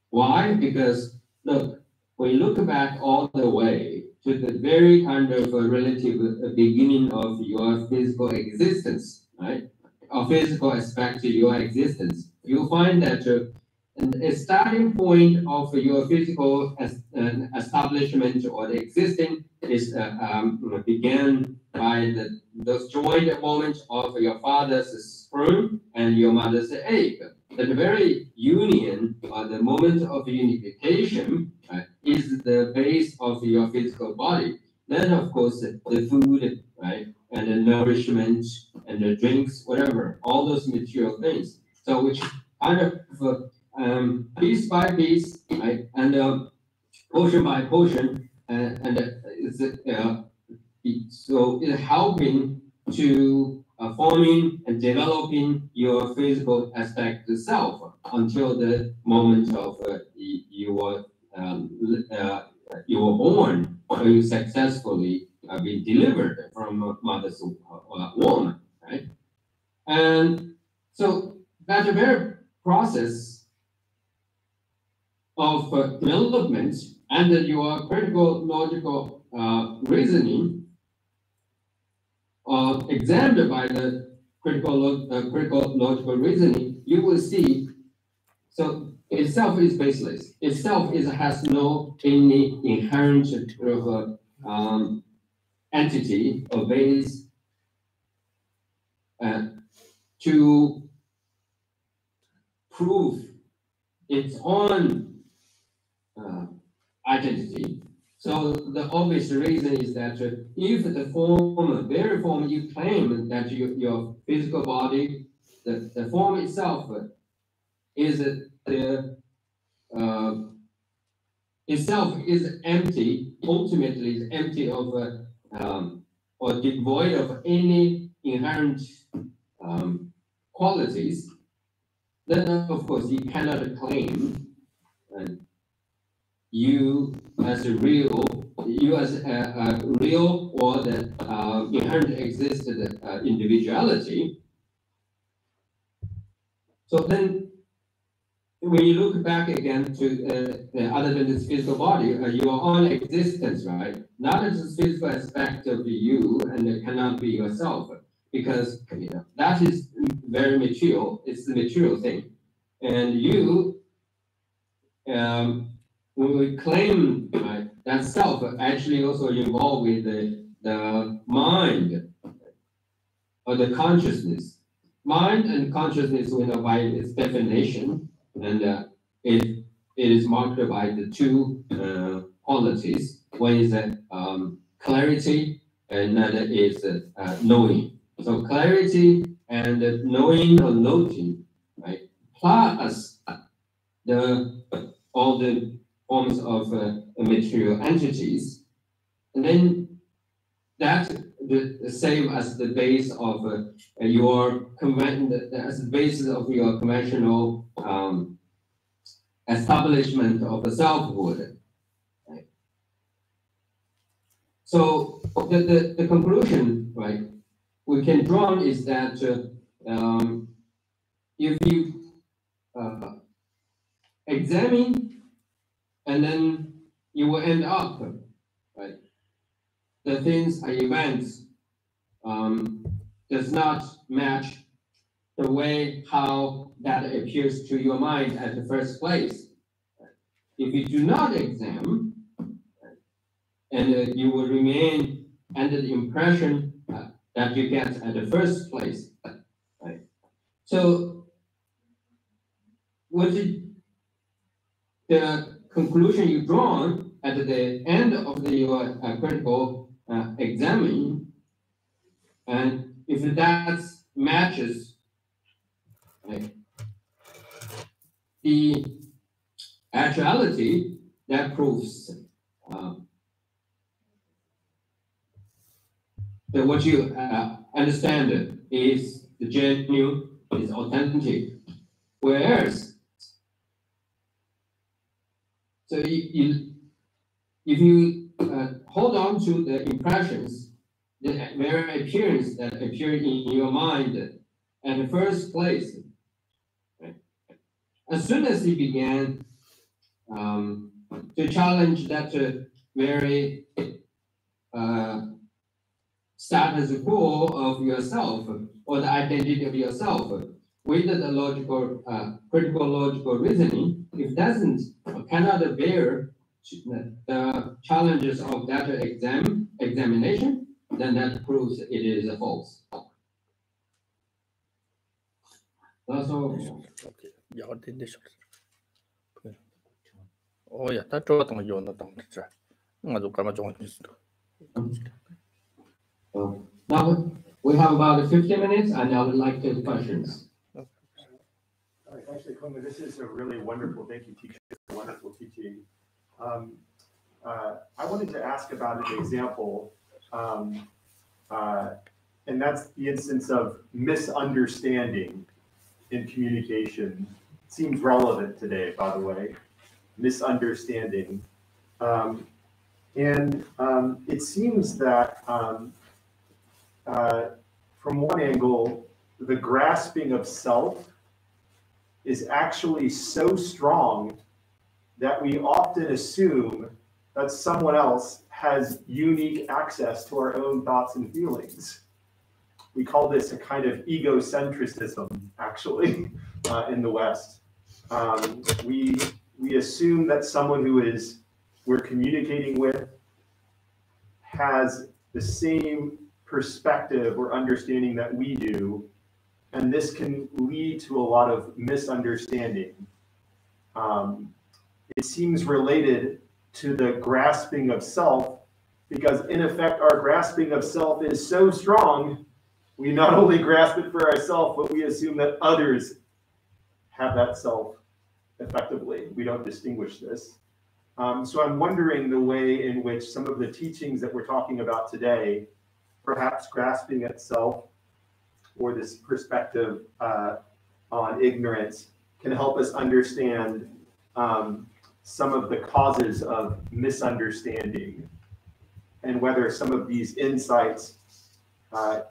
Why? Because, look, when you look back all the way to the very kind of relative beginning of your physical existence, right? Or physical aspect to your existence, you'll find that a starting point of your physical establishment or the existing is began by those joint moments of your father's sperm and your mother's egg. The very union, or the moment of unification, is the base of your physical body. Then, of course, the food, right, and the nourishment and the drinks, whatever, all those material things. So, which kind of piece by piece, right, and portion by portion, so it's helping to forming and developing your physical aspect itself until the moment of you were born, or you successfully been delivered from mother's womb, right? And so that very process of development and your critical logical reasoning examined by the critical logical reasoning, you will see, so itself is baseless. Itself has no any inherent sort of entity or base to prove its own identity. So the obvious reason is that if the very form you claim that your physical body, the form itself is itself is empty, ultimately is empty of or devoid of any inherent qualities, then of course you cannot claim you as a real or the inherent existed individuality. So then when you look back again to other than this physical body, your own existence, right? Not as a physical aspect of you, and it cannot be yourself, because that is very material. It's the material thing, and you, when we claim right, that self, actually also involved with the mind or the consciousness. Mind and consciousness, we know by its definition, and it is marked by the two qualities. One is clarity, and another is knowing. So clarity and knowing or noting, right? Plus all the forms of material entities, and then that the same as the base of as the basis of your conventional establishment of the selfhood. Right? So the conclusion, right, we can draw is that if you examine, and then you will end up, right, the things and events does not match the way how that appears to your mind at the first place. If you do not examine, and you will remain under the impression that you get at the first place. Right? So, what is the conclusion you draw at the end of your critical examining, and if that matches, right, the actuality, that proves that what you understand is the genuine, is authentic. Whereas, so if you hold on to the impressions, the very appearance that appear in your mind at the first place, right? As soon as you began to challenge that very status quo of yourself or the identity of yourself with the logical, critical logical reasoning, if doesn't or cannot bear the challenges of that examination, then that proves it is false. That's all. Okay. Ja, det är så. Oh ja, det tror jag de gör något annat så. Jag kan inte just. Now we have about 15 minutes, and I would like to take questions. Actually, Koma, this is a really wonderful, thank you, teacher, wonderful teaching. I wanted to ask about an example, and that's the instance of misunderstanding in communication. Seems relevant today, by the way, misunderstanding. It seems that from one angle, the grasping of self is actually so strong that we often assume that someone else has unique access to our own thoughts and feelings. We call this a kind of egocentrism, actually, in the West. We assume that someone who we're communicating with has the same perspective or understanding that we do, and this can lead to a lot of misunderstanding. It seems related to the grasping of self, because in effect, our grasping of self is so strong, we not only grasp it for ourselves, but we assume that others have that self effectively. We don't distinguish this. So I'm wondering the way in which some of the teachings that we're talking about today, perhaps grasping at self or this perspective on ignorance, can help us understand some of the causes of misunderstanding, and whether some of these insights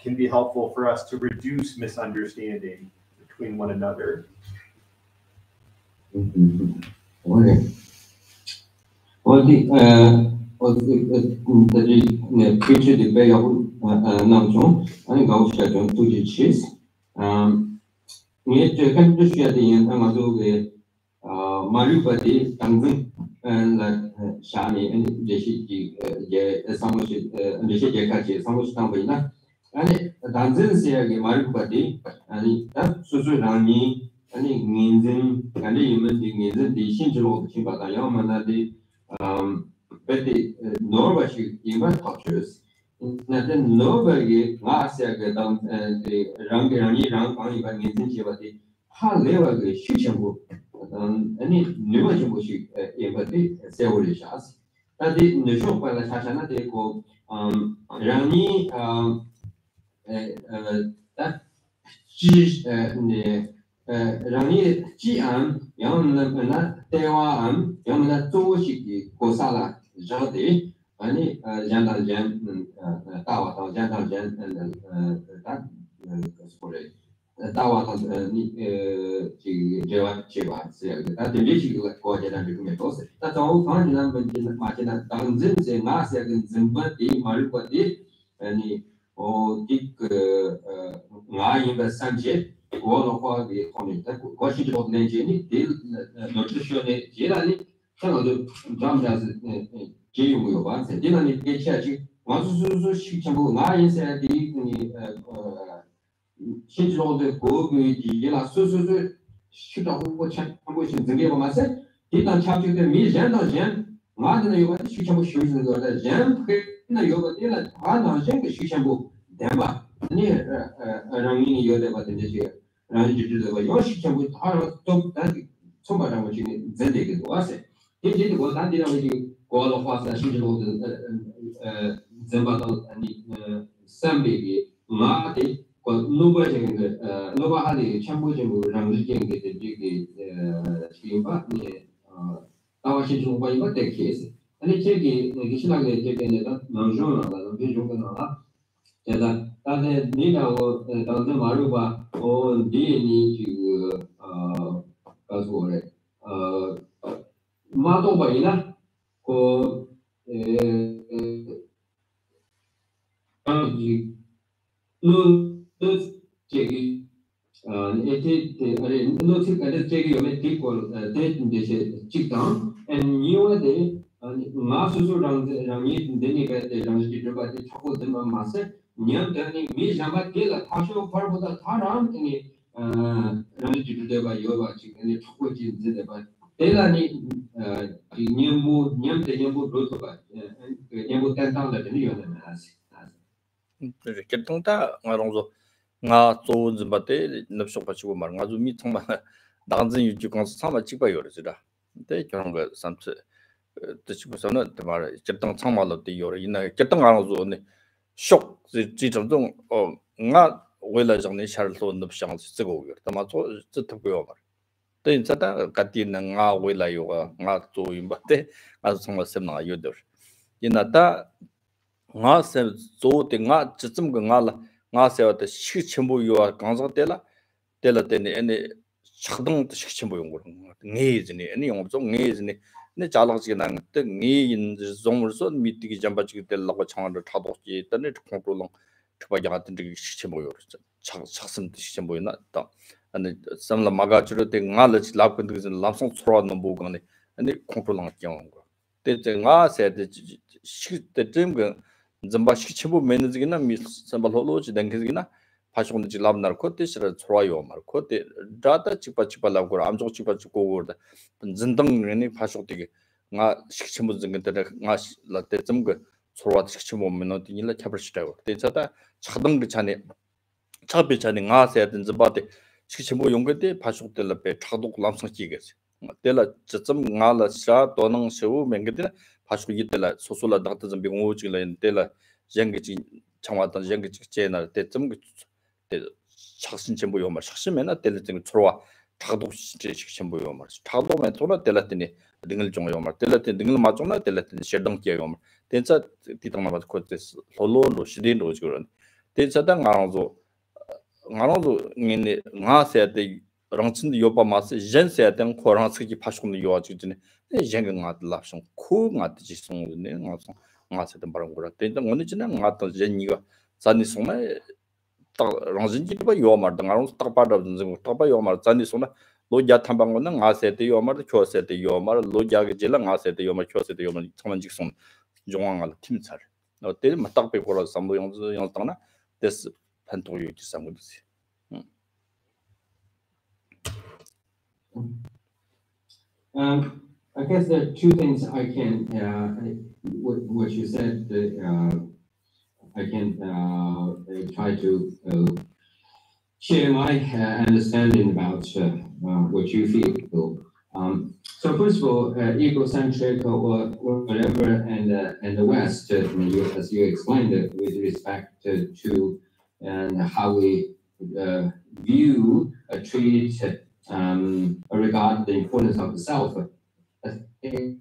can be helpful for us to reduce misunderstanding between one another. Okay. The future debate 남중 아니 가우시가 좀 두지 치스 이게 컨디션에 대한 아마도게 마루바디 당근 라 샤니 제시지 제 상무시 제시 같이 상무시 당보이나 아니 단전세하게 마루바디 아니 다 수수랑이 아니 인진 아니 인진 대신으로 친구다 야만나디 베티 노바시 이만 터치스 나는 노바게 마세하게 당 랑게랑이 랑방이 인진 제바디 할레와게 시청부 아니 누가 보시 예바디 세월이샤스 나디 누쇼파라 사샤나 데고 랑이 랑이 지안 영문나 대화함 영문나 조식이 고사라 저디 아니 잔달잔 다와다 잔달잔 다 그거래 다와다 니 제와 다 들리시고 거제단 지금에 도서 다 정확한 지난 마치나 당진세 나세근 증번이 말고디 아니 딕 나이가 산제 고로화기 통했다 고시도 내지니 딜 노트션에 제라니 저도 잠자스 제용이요 봐세 디나니 개차지 완수수 시청부 나인세 디니 신지로도 고기 이라 수수수 시도하고 참고 신경에 보면서 일단 참조돼 미전도전 맞는 요가 시청부 쉬는 거다 전 그나 요가 되는 하나 생각 시청부 대바 아니 랑이 요대 받는 지 랑지도 요 시청부 다또 소마라고 지금 전대게 와세 이제 그 단디라고 지금 고로 화사 신지로도 전바도 아니 삼베기 마데 노바쟁게 노바하리 참고쟁고 랑지쟁게 되게 지금바니 아와시 중과이가 되케스 아니 제기 기신하게 되게는 남존나다 비중가나다 제가 다들 니라고 다들 말로봐 디니 지금 가서래 마도바이나 제기 에티 노트 가데 제기 요메 디콜 데인데세 직당 엔 니오데 마수수랑 랑이 데니베데 랑지 드바데 차고든 마세 냐데니 미자마 게라 타쇼 파르보다 타람니 랑지 드바 요바 지금 차고지 데바 데라니 니모 냠데 니모 로토바 니모 탄탄다 데니요네 마세 그래 결통다 말롱조 nga zo zba te napsho pa chigo mar nga zo mi thong ma dangzin yu ji kong sa ma chi ba yor zira de kyong ga samche de chi bu sa na de mar jitang chang ma lo de yor ina jitang nga zo ne shok ji zhong dong nga wei la zhang ne shar lo nap shang zi go yor da ma zo zi tu go mar de za da ga di na nga wei la yo nga zo yin ba de nga zo ma sem na yo de ina da nga se zo de nga chi zim ga nga la nga 세워도 시침부 요아 강사때라 때라때네 아니 착동 시침부 용거 네즈니 아니 용좀 네즈니 네 잘랑지게 난때 네인 좀을서 미티기 잠바지게 될라고 창을 타도지 있다네 컨트롤 추바기 같은 데 시침부 요 착선 시침부나 또 아니 삼라 마가주로 때 nga르지 랍근 그슨 랍송 초라는 보고네 아니 컨트롤 경거 때제 nga 세데 시때 쯤그 점바 시침부 매니지기나 미 선발로지 댕기기나 파쇼는 지람 나르코 때시라 초라요 말코 때 다다 치파치팔라고 암조 치파치고 거다 진등이 파쇼되게 nga shikchim zing de nga la de zum ge sorwa shikchim mo no di la chabar shita de chata chadang ge chane chabe chane nga se den zba de shikchim mo yong ge de pasuk de la be chaduk lamsang chi ge de la zum nga la sha donang sheu meng ge de pasuk yi de la sosola da zum bi ngo ji la de la jeng ge ji changwa da jeng ge ji je na de zum ge de chaksin chen bo yo ma shikchim na de la jing sorwa chaduk shikchim bo yo ma chaduk me tola de la de 등을 좀 요말 텔레트 등을 맞잖아 텔레트 셔덩게 요말 된자 디당나 맞 코데스 홀로로 시딘로 그런 된자당 알아서 네 나세데 랑친도 요바 마스 젠세데 코랑스기 파슈군도 요아지네 젠가 나들랍송 코 나듯이 송네 나세데 바람 거라 된자 오늘 지나 나도 젠이가 잔이 송네 딱 랑진지 바 요말 당아로 딱 빠다 딱 요말 잔이 송네 로자 탐방고는 아세데 요말 교세데 요말 로자게 질랑 아세데 요말 교세데 요말 참만 직송 종왕알 팀살 어때 맞딱 배고라 삼보 영상나 데스 판토요 기상고지 I guess there are two things I can what you said I can try to share my understanding about what you feel. So first of all, egocentric or whatever, and the West, as you explained it, with respect to and how we view, treat, regard the importance of the self. I think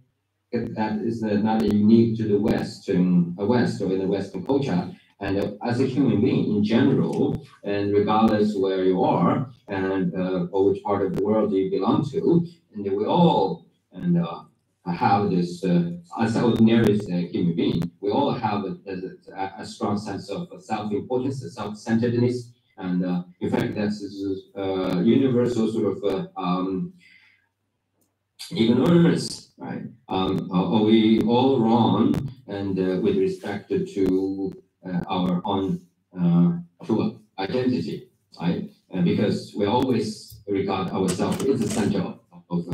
that is not unique to the West or in the Western culture. And as a human being in general, and regardless where you are and or which part of the world you belong to, and we all have this, as ordinary human being, we all have a strong sense of self-importance, self-centeredness, and in fact, that's universal sort of ignorance, right? Are we all wrong? And with respect to our own true identity, right? Because we always regard ourselves as the center of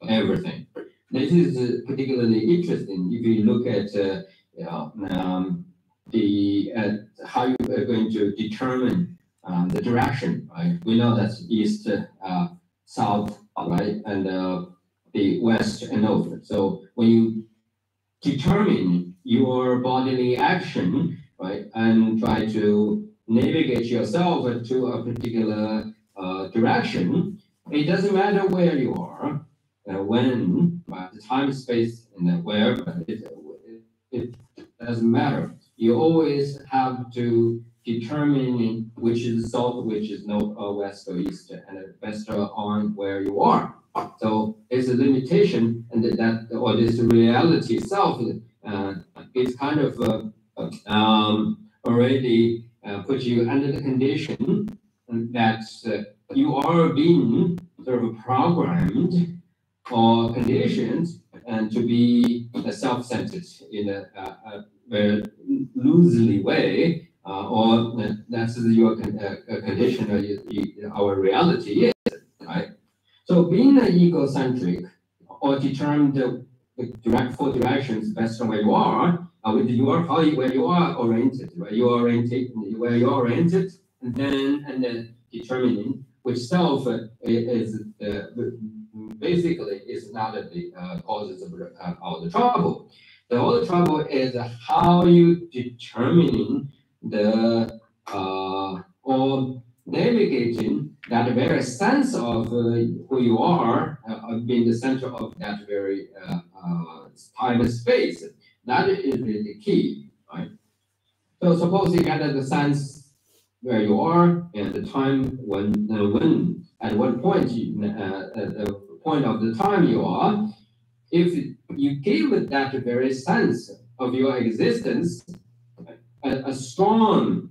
everything. This is particularly interesting if you look at how you are going to determine the direction, right? We know that's east, south, right, and the west and north. So when you determine your bodily action, right, and try to navigate yourself to a particular direction, it doesn't matter where you are, when, the time, space, and where, it doesn't matter. You always have to determine which is south, which is north, or west, or east, and best on where you are. So there's a limitation, and that or this reality itself is kind of already put you under the condition that you are being sort of programmed or conditioned and to be self-centered in a very loosely way, or that's your condition or our reality is, right? So being an egocentric or determined the four directions based on where you are, where you are oriented, right? Where you're oriented, and then determining which self is basically is not the causes of all the trouble. All the trouble is how you determining the or navigating that very sense of who you are, being the center of that very time and space. That is the key, right? So suppose you get the sense where you are and the time when at what point at the point of the time you are, if you give that very sense of your existence a strong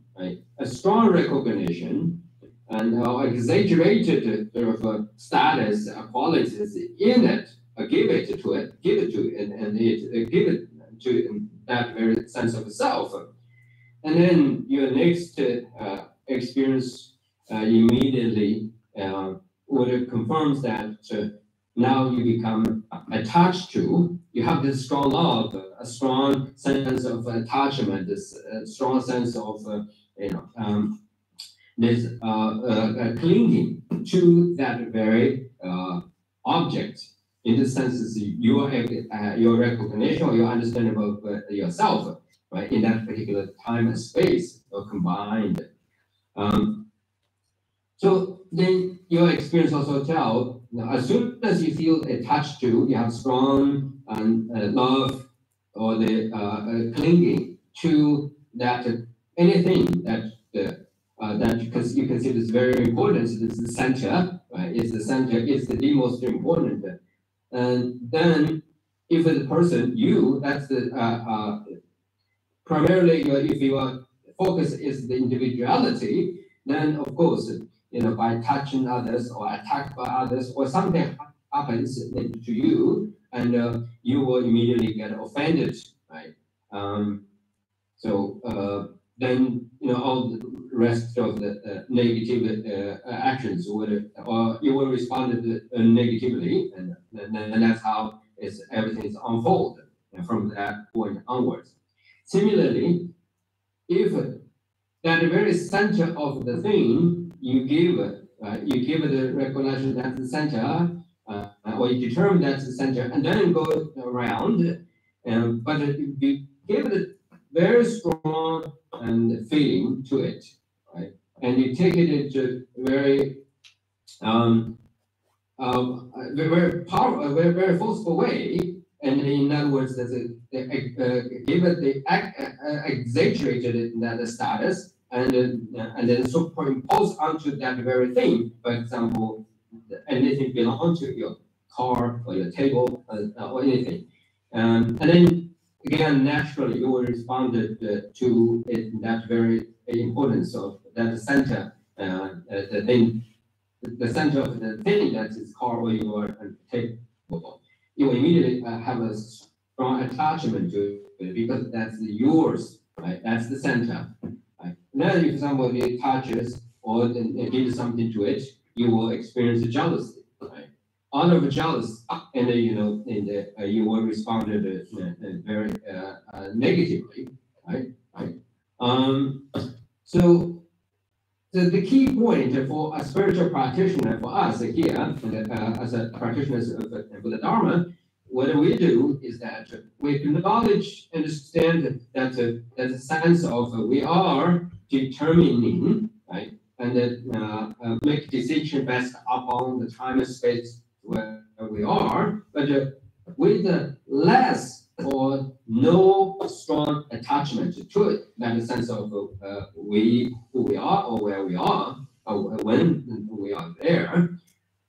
recognition and exaggerated sort of status qualities in it, give it to that very sense of self, and then your next experience immediately would confirms that now you become attached to you have this strong love, a strong sense of attachment, this strong sense of this clinging to that very object. In the sense, your recognition or your understanding of yourself, right, in that particular time and space are combined. So then your experience also tell, as soon as you feel attached to, you have strong love or the clinging to that anything that because you consider is very important, it's the center, right? It's the center, it's the most important. And then if the person, you, that's the primarily if your focus is the individuality, then of course, by touching others or attacked by others or something happens to you, and you will immediately get offended, right? Then all the rest of the negative actions would, or you will respond negatively, and that's how everything is unfold from that point onwards. Similarly, if that very center of the thing you give the recognition that's the center, or you determine that's the center, and then go around, but you give it very strong feeling to it, right? And you take it into very powerful, very forceful way. And in other words, give it the exaggerated that status, and then superimpose onto that very thing. For example, anything belong to your car or your table or anything, and then again, naturally, you will respond to it, that very importance of that center, the thing, the center of the thing that is car or your table. You will immediately have a strong attachment to it because that's yours, right? That's the center. Right? Then if somebody touches or gives something to it, you will experience jealousy, right? Out of jealous, and you will respond very negatively, right? So the key point for a spiritual practitioner, for us here, as a practitioner for the Dharma, what we do is that we acknowledge, understand that the sense of we are determining, right, and make decision based upon the time and space where we are, but with less or no strong attachment to it, that sense of who we are or where we are or when we are there,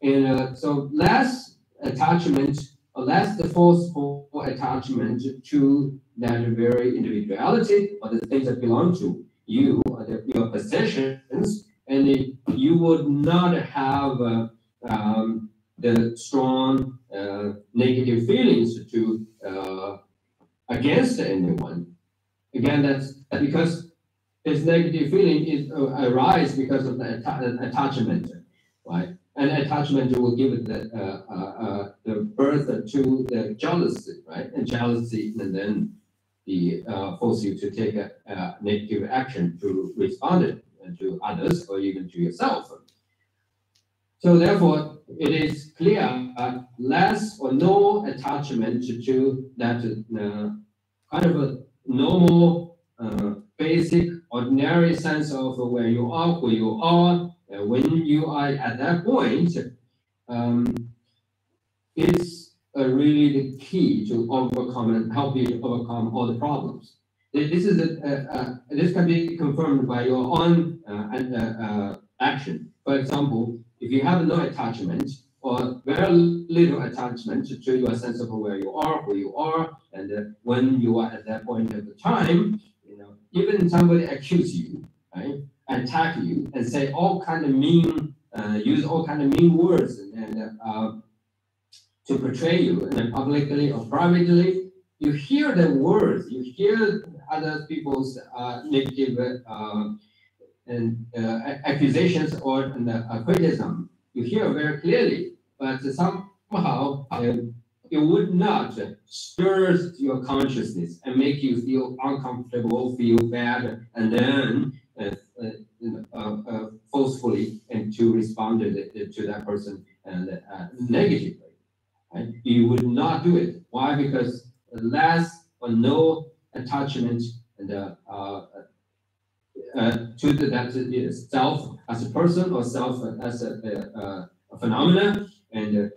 and so less attachment or less the forceful attachment to that very individuality or the things that belong to you or your possessions, and you would not have the strong negative feelings to against anyone. Again, that's because this negative feeling is arise because of the attachment, right? And attachment will give it the birth to the jealousy, right? And jealousy, and then force you to take a negative action to respond to others or even to yourself. So therefore, it is clear less or no attachment to that kind of a normal, basic, ordinary sense of where you are, who you are, when you are at that point. It's really the key to overcome and help you to overcome all the problems. This is this can be confirmed by your own action. For example, if you have no attachment or very little attachment to your sense of where you are, who you are, and when you are at that point of the time, even somebody accuse you, right, attack you, and say all kind of mean, use all kind of mean words and to portray you, and then publicly or privately, you hear the words, you hear other people's negative and accusations or criticism. You hear very clearly, but somehow it would not stir your consciousness and make you feel uncomfortable, feel bad, and then forcefully and to respond to that person and negatively. Right? You would not do it. Why? Because less or no attachment and to that self as a person or self as a phenomena, and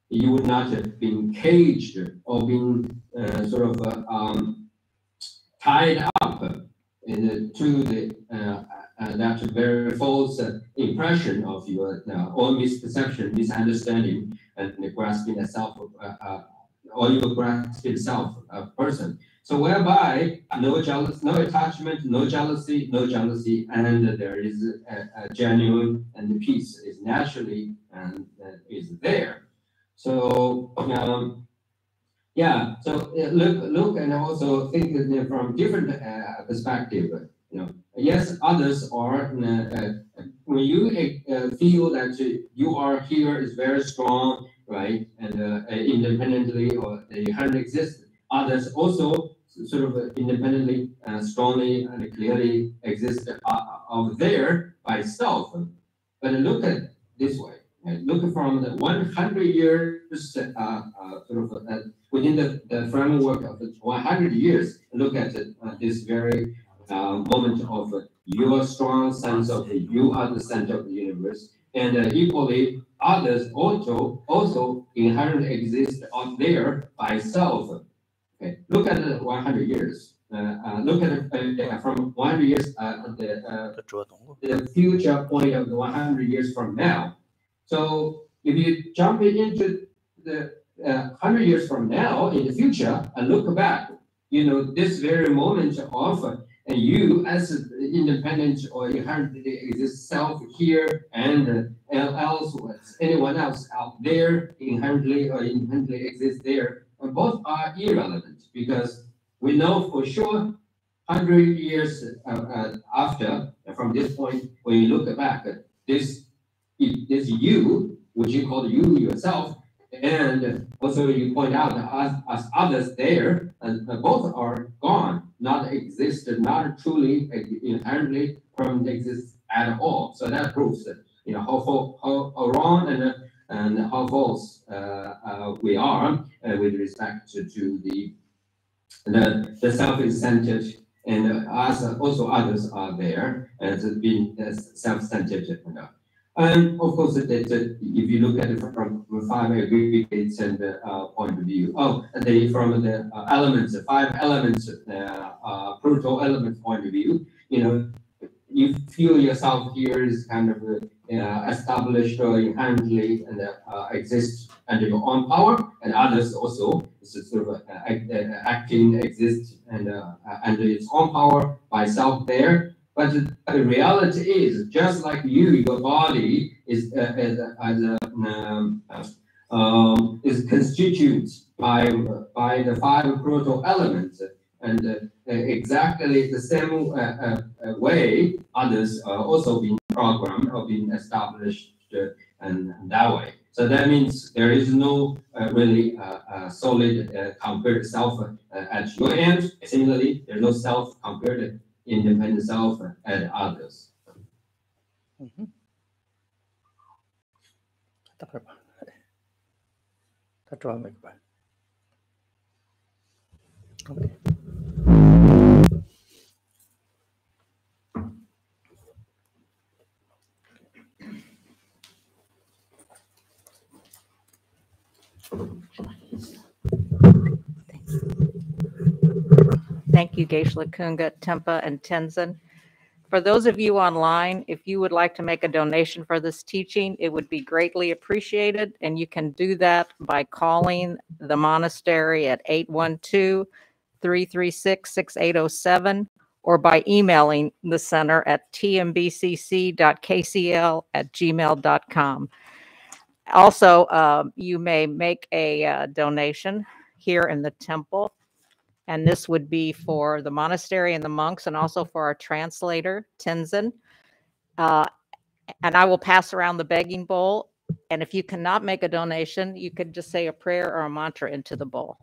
you would not have been caged or been sort of tied up to the that very false impression of your or misperception, misunderstanding, and grasping a self or your grasping self person. So whereby no jealous, no attachment, no jealousy, and there is a genuine and the peace is naturally and is there. So yeah, so look, and also think from different perspective. Yes, others are when you feel that you are here is very strong, right, and independently or you can exist. Others also sort of independently, strongly, and clearly exist out there by itself. But look at this way. Look from the 100 years, sort of within the framework of the 100 years, look at this very moment of your strong sense of you are the center of the universe, and equally others also inherently exist out there by itself. Okay, look at the 100 years. Look at it from 100 years, the future point of the 100 years from now. So if you jump into the 100 years from now in the future and look back, this very moment of you as independent or inherently exist self here and else, anyone else out there inherently or independently exists there, both are irrelevant because we know for sure 100 years after, from this point, when you look back, this you, which you call you yourself, and also you point out as others there, and both are gone, not exist, not truly inherently permanently exist at all. So that proves that how wrong and how false we are with respect to the self is centered, and us also others are there as being self-centered. And of course, that if you look at it from five aggregates and point of view, and from the elements, the five elements, proto elements point of view, you feel yourself here is kind of established or inherently and exists under your own power, and others also sort of acting, exist and under its own power by self there. But the reality is, just like you, your body is constituted by the five proto elements, and exactly the same way others are also being programmed or being established and that way. So that means there is no really solid compared self at your end. Similarly, there's no self compared independent self and others. Okay. Thank you, Geshe Kunga, Tempa, and Tenzin. For those of you online, if you would like to make a donation for this teaching, it would be greatly appreciated. And you can do that by calling the monastery at 812-336-6807 or by emailing the center at tmbcc.kcl@gmail.com. Also, you may make a donation here in the temple. And this would be for the monastery and the monks, and also for our translator, Tenzin. And I will pass around the begging bowl. And if you cannot make a donation, you could just say a prayer or a mantra into the bowl.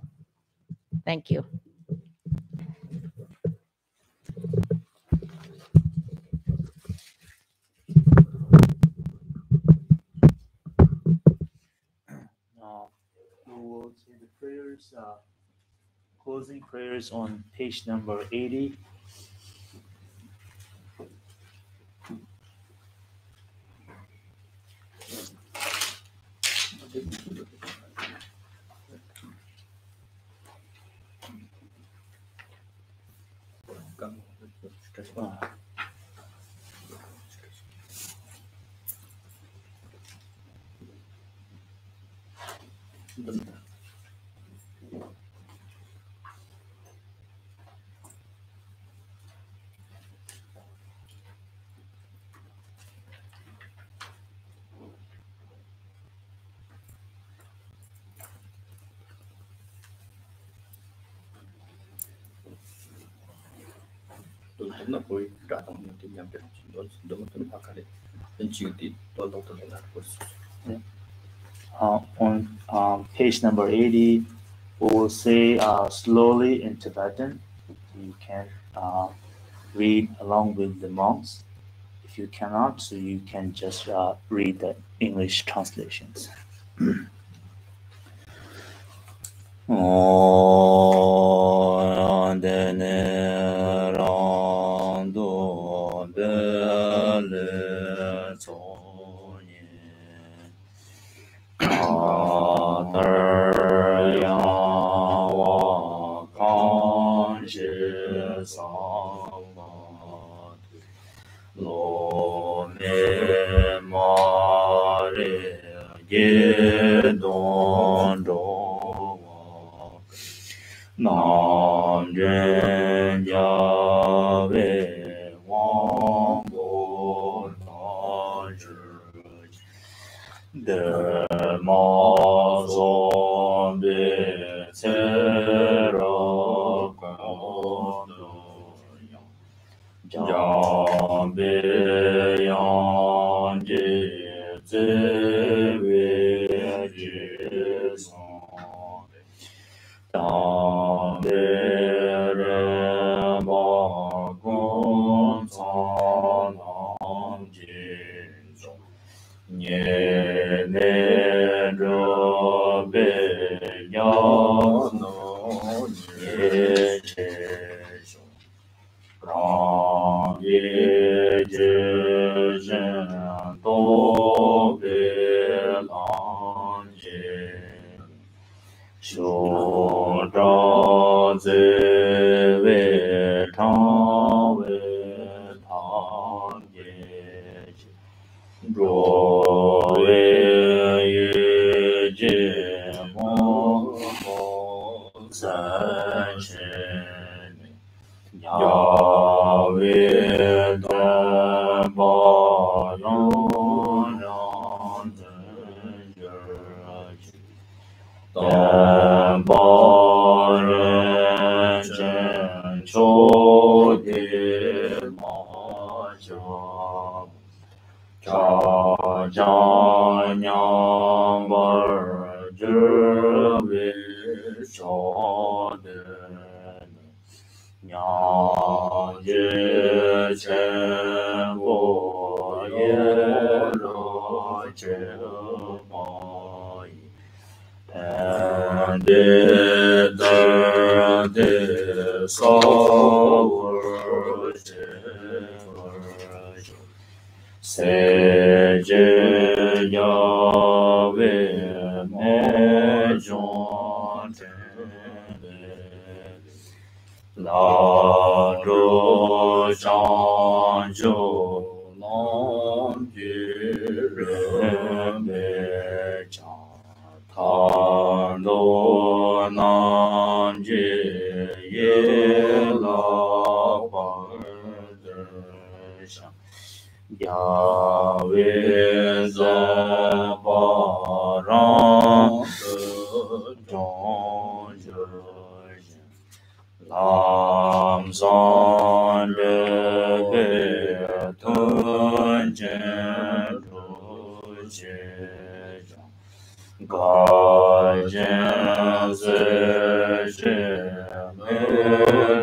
Thank you. Now we will say the prayers, closing prayers on page number 80. On page number 80, we will say slowly in Tibetan. You can read along with the monks. If you cannot, so you can just read the English translations. Nam Jen Jave Wang Bo Na Zhi De Ma Zon Be Ce Ra Gong Do Yang Be Yang Ji Zi Wei Ji Song Dang De Re Ma Gong Cang Nam Jin Zhong Nye Ne Zhe Bei Ya No Nye Che Zhong Rang Ye Zhi Zhen Do Bei Lang Jin Xiu Zhao Zi Wei Chang Wei Tang Ye Ji Zhuo Wei Yi Ji Mo San Shen Ya Wei Dan Ba Yang Yang Zhen Zhi Dan Ba Ren Zhen Qiu Di Ma Jia Cha Jiang Yang Bar Zhi Wei Shao Den Yang Ji Qian Bo Ye Ro Zhi Ma Yi Pan De Der De Sa Wu Zhi Wu Zhi Se Je Ya Wei Me Zhong Zhen De La Zhu Shang Zhou Nam Ju Ren Bei Chang Tan Do Nan Ji Ye La Huan De Shang Ya Wei Zhen Ba Rang De Zhong Zhi Lam Zan De Bei Tun Jian Tu Jie Gajen se che me